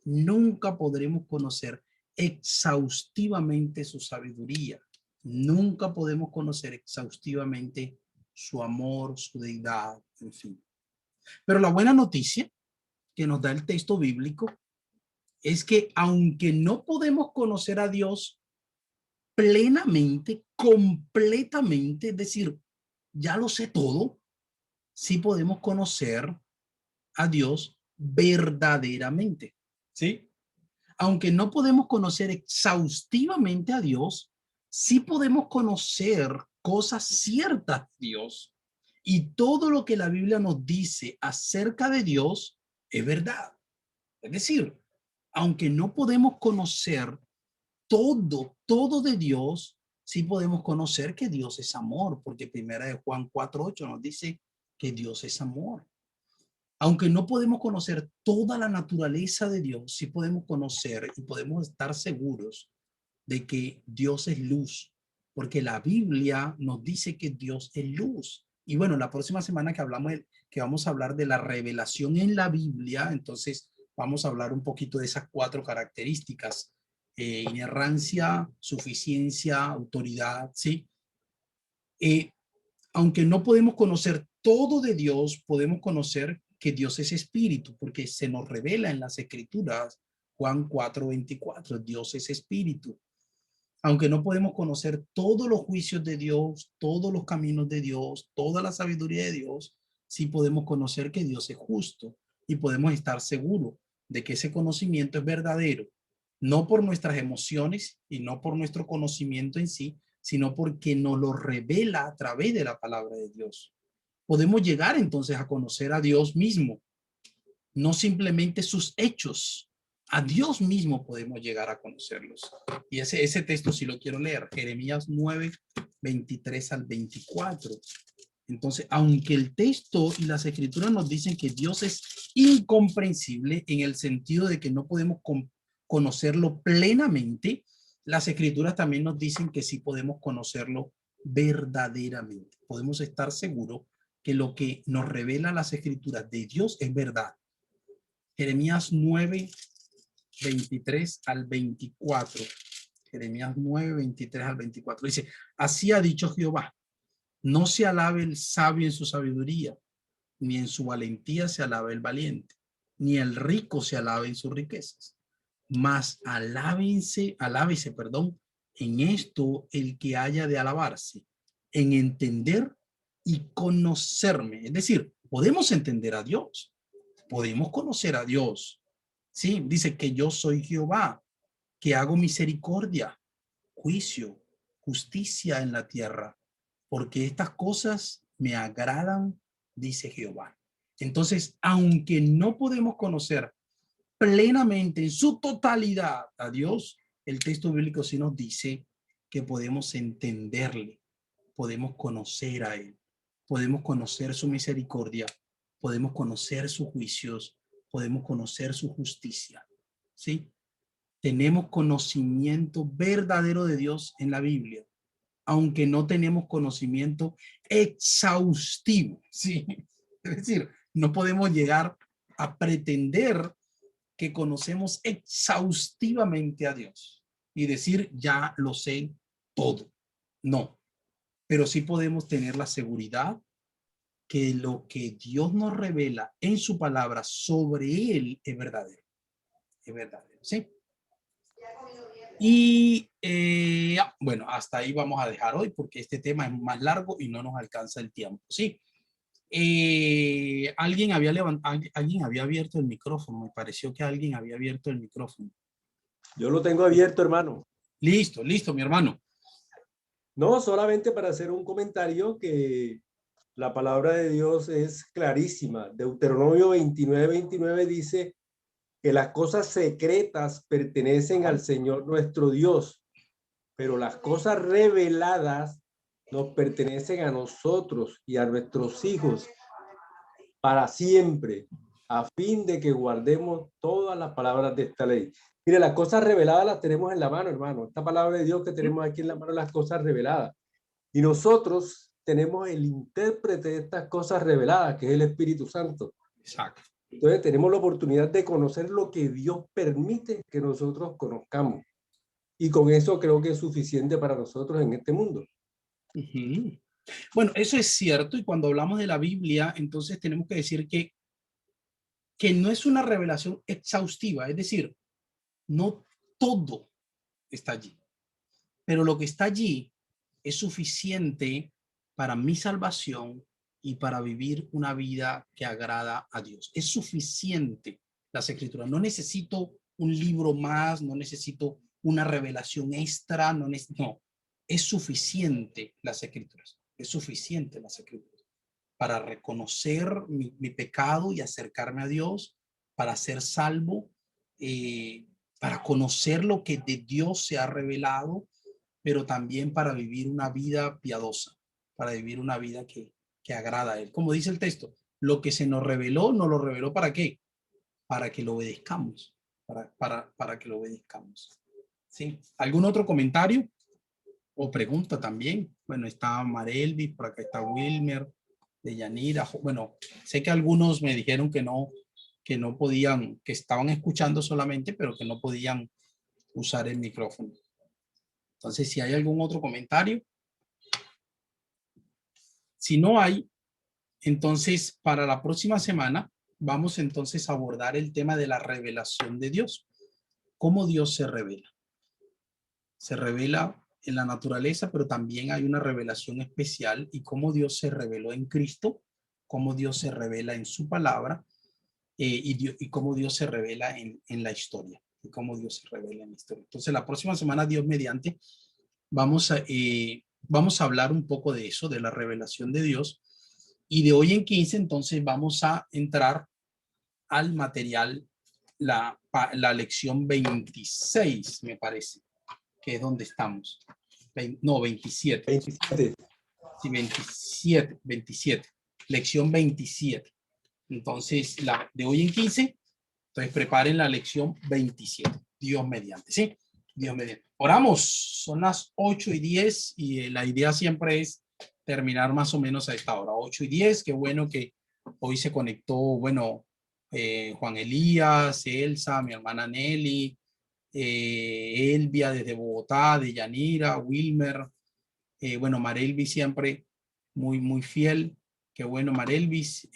Nunca podremos conocer exhaustivamente su sabiduría. Nunca podemos conocer exhaustivamente su amor, su deidad, en fin. Pero la buena noticia que nos da el texto bíblico es que aunque no podemos conocer a Dios plenamente, completamente, es decir, ya lo sé todo, sí podemos conocer a Dios verdaderamente, ¿sí? Aunque no podemos conocer exhaustivamente a Dios, sí podemos conocer cosas ciertas de Dios. Y todo lo que la Biblia nos dice acerca de Dios es verdad. Es decir, aunque no podemos conocer todo de Dios, sí podemos conocer que Dios es amor, porque primera de Juan 4:8 nos dice que Dios es amor. Aunque no podemos conocer toda la naturaleza de Dios, sí podemos conocer y podemos estar seguros de que Dios es luz, porque la Biblia nos dice que Dios es luz. Y bueno, la próxima semana que vamos a hablar de la revelación en la Biblia, entonces vamos a hablar un poquito de esas 4 características: inerrancia, suficiencia, autoridad, ¿sí? Aunque no podemos conocer todo de Dios, podemos conocer que Dios es espíritu, porque se nos revela en las escrituras, Juan 4:24, Dios es espíritu. Aunque no podemos conocer todos los juicios de Dios, todos los caminos de Dios, toda la sabiduría de Dios, sí podemos conocer que Dios es justo y podemos estar seguros de que ese conocimiento es verdadero, no por nuestras emociones y no por nuestro conocimiento en sí, sino porque nos lo revela a través de la palabra de Dios. Podemos llegar entonces a conocer a Dios mismo, no simplemente sus hechos. A Dios mismo podemos llegar a conocerlos. Y ese texto sí lo quiero leer, Jeremías 9, 23 al 24. Entonces, aunque el texto y las escrituras nos dicen que Dios es incomprensible en el sentido de que no podemos conocerlo plenamente, las escrituras también nos dicen que sí podemos conocerlo verdaderamente. Podemos estar seguros que lo que nos revela las escrituras de Dios es verdad. Jeremías 9, 23 al 24. Jeremías 9, 23 al 24. Dice, así ha dicho Jehová, no se alabe el sabio en su sabiduría, ni en su valentía se alabe el valiente, ni el rico se alabe en sus riquezas, mas alábese, en esto el que haya de alabarse, en entender y conocerme. Es decir, podemos entender a Dios, podemos conocer a Dios. Sí, dice que yo soy Jehová, que hago misericordia, juicio, justicia en la tierra, porque estas cosas me agradan, dice Jehová. Entonces, aunque no podemos conocer plenamente en su totalidad a Dios, el texto bíblico sí nos dice que podemos entenderle, podemos conocer a él, podemos conocer su misericordia, podemos conocer sus juicios, podemos conocer su justicia. ¿Sí? Tenemos conocimiento verdadero de Dios en la Biblia, aunque no tenemos conocimiento exhaustivo. ¿Sí? Es decir, no podemos llegar a pretender que conocemos exhaustivamente a Dios y decir, ya lo sé todo. No, pero sí podemos tener la seguridad que lo que Dios nos revela en su palabra sobre él es verdadero. Es verdadero, ¿sí? Y bueno, hasta ahí vamos a dejar hoy porque este tema es más largo y no nos alcanza el tiempo, ¿sí? Alguien había abierto el micrófono, me pareció que alguien había abierto el micrófono. Yo lo tengo abierto, hermano. Listo, mi hermano. No, solamente para hacer un comentario que la palabra de Dios es clarísima. Deuteronomio 29, 29 dice que las cosas secretas pertenecen al Señor nuestro Dios, pero las cosas reveladas nos pertenecen a nosotros y a nuestros hijos para siempre, a fin de que guardemos todas las palabras de esta ley. Mire, las cosas reveladas las tenemos en la mano, hermano. Esta palabra de Dios que tenemos aquí en la mano, las cosas reveladas. Y nosotros tenemos el intérprete de estas cosas reveladas, que es el Espíritu Santo. Exacto. Entonces tenemos la oportunidad de conocer lo que Dios permite que nosotros conozcamos. Y con eso creo que es suficiente para nosotros en este mundo. Uh-huh. Bueno, eso es cierto. Y cuando hablamos de la Biblia, entonces tenemos que decir que no es una revelación exhaustiva. Es decir, no todo está allí. Pero lo que está allí es suficiente para mi salvación y para vivir una vida que agrada a Dios. Es suficiente las escrituras. No necesito un libro más, no necesito una revelación extra, no, es suficiente las escrituras. Es suficiente las escrituras para reconocer mi pecado y acercarme a Dios, para ser salvo, para conocer lo que de Dios se ha revelado, pero también para vivir una vida piadosa, para vivir una vida que agrada a Él. Como dice el texto, lo que se nos reveló ¿para qué? Para que lo obedezcamos, para que lo obedezcamos. ¿Sí? ¿Algún otro comentario o pregunta también? Bueno, está Marelvis, por acá está Wilmer, de Yanira. Bueno, sé que algunos me dijeron que no podían, que estaban escuchando solamente, pero que no podían usar el micrófono. Entonces, si hay algún otro comentario. Si no hay, entonces para la próxima semana vamos entonces a abordar el tema de la revelación de Dios. ¿Cómo Dios se revela? Se revela en la naturaleza, pero también hay una revelación especial, y cómo Dios se reveló en Cristo, cómo Dios se revela en su palabra, y cómo Dios se revela en la historia, y cómo Dios se revela en la historia. Entonces la próxima semana, Dios mediante, vamos a hablar un poco de eso, de la revelación de Dios, y de hoy en 15 entonces vamos a entrar al material, la lección 26, me parece, que es donde estamos. No, 27. 27. Sí, 27. Lección 27. Entonces, la de hoy en 15, entonces preparen la lección 27. Dios mediante, ¿sí? Dios mediante. Oramos, son las 8:10 y la idea siempre es terminar más o menos a esta hora, 8:10. Qué bueno que hoy se conectó, bueno, Juan Elías, Elsa, mi hermana Nelly, Elvia desde Bogotá, de Yanira, Wilmer, bueno, Marelvis siempre muy, muy fiel. Qué bueno, Marelvis.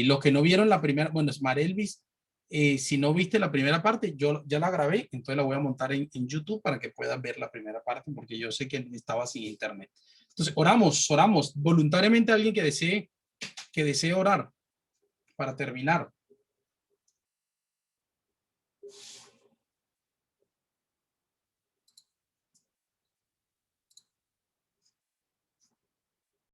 Los que no vieron la primera, bueno, es Marelvis. Si no viste la primera parte, yo ya la grabé, entonces la voy a montar en YouTube para que puedas ver la primera parte, porque yo sé que estaba sin internet. Entonces, oramos voluntariamente a alguien que desee orar para terminar.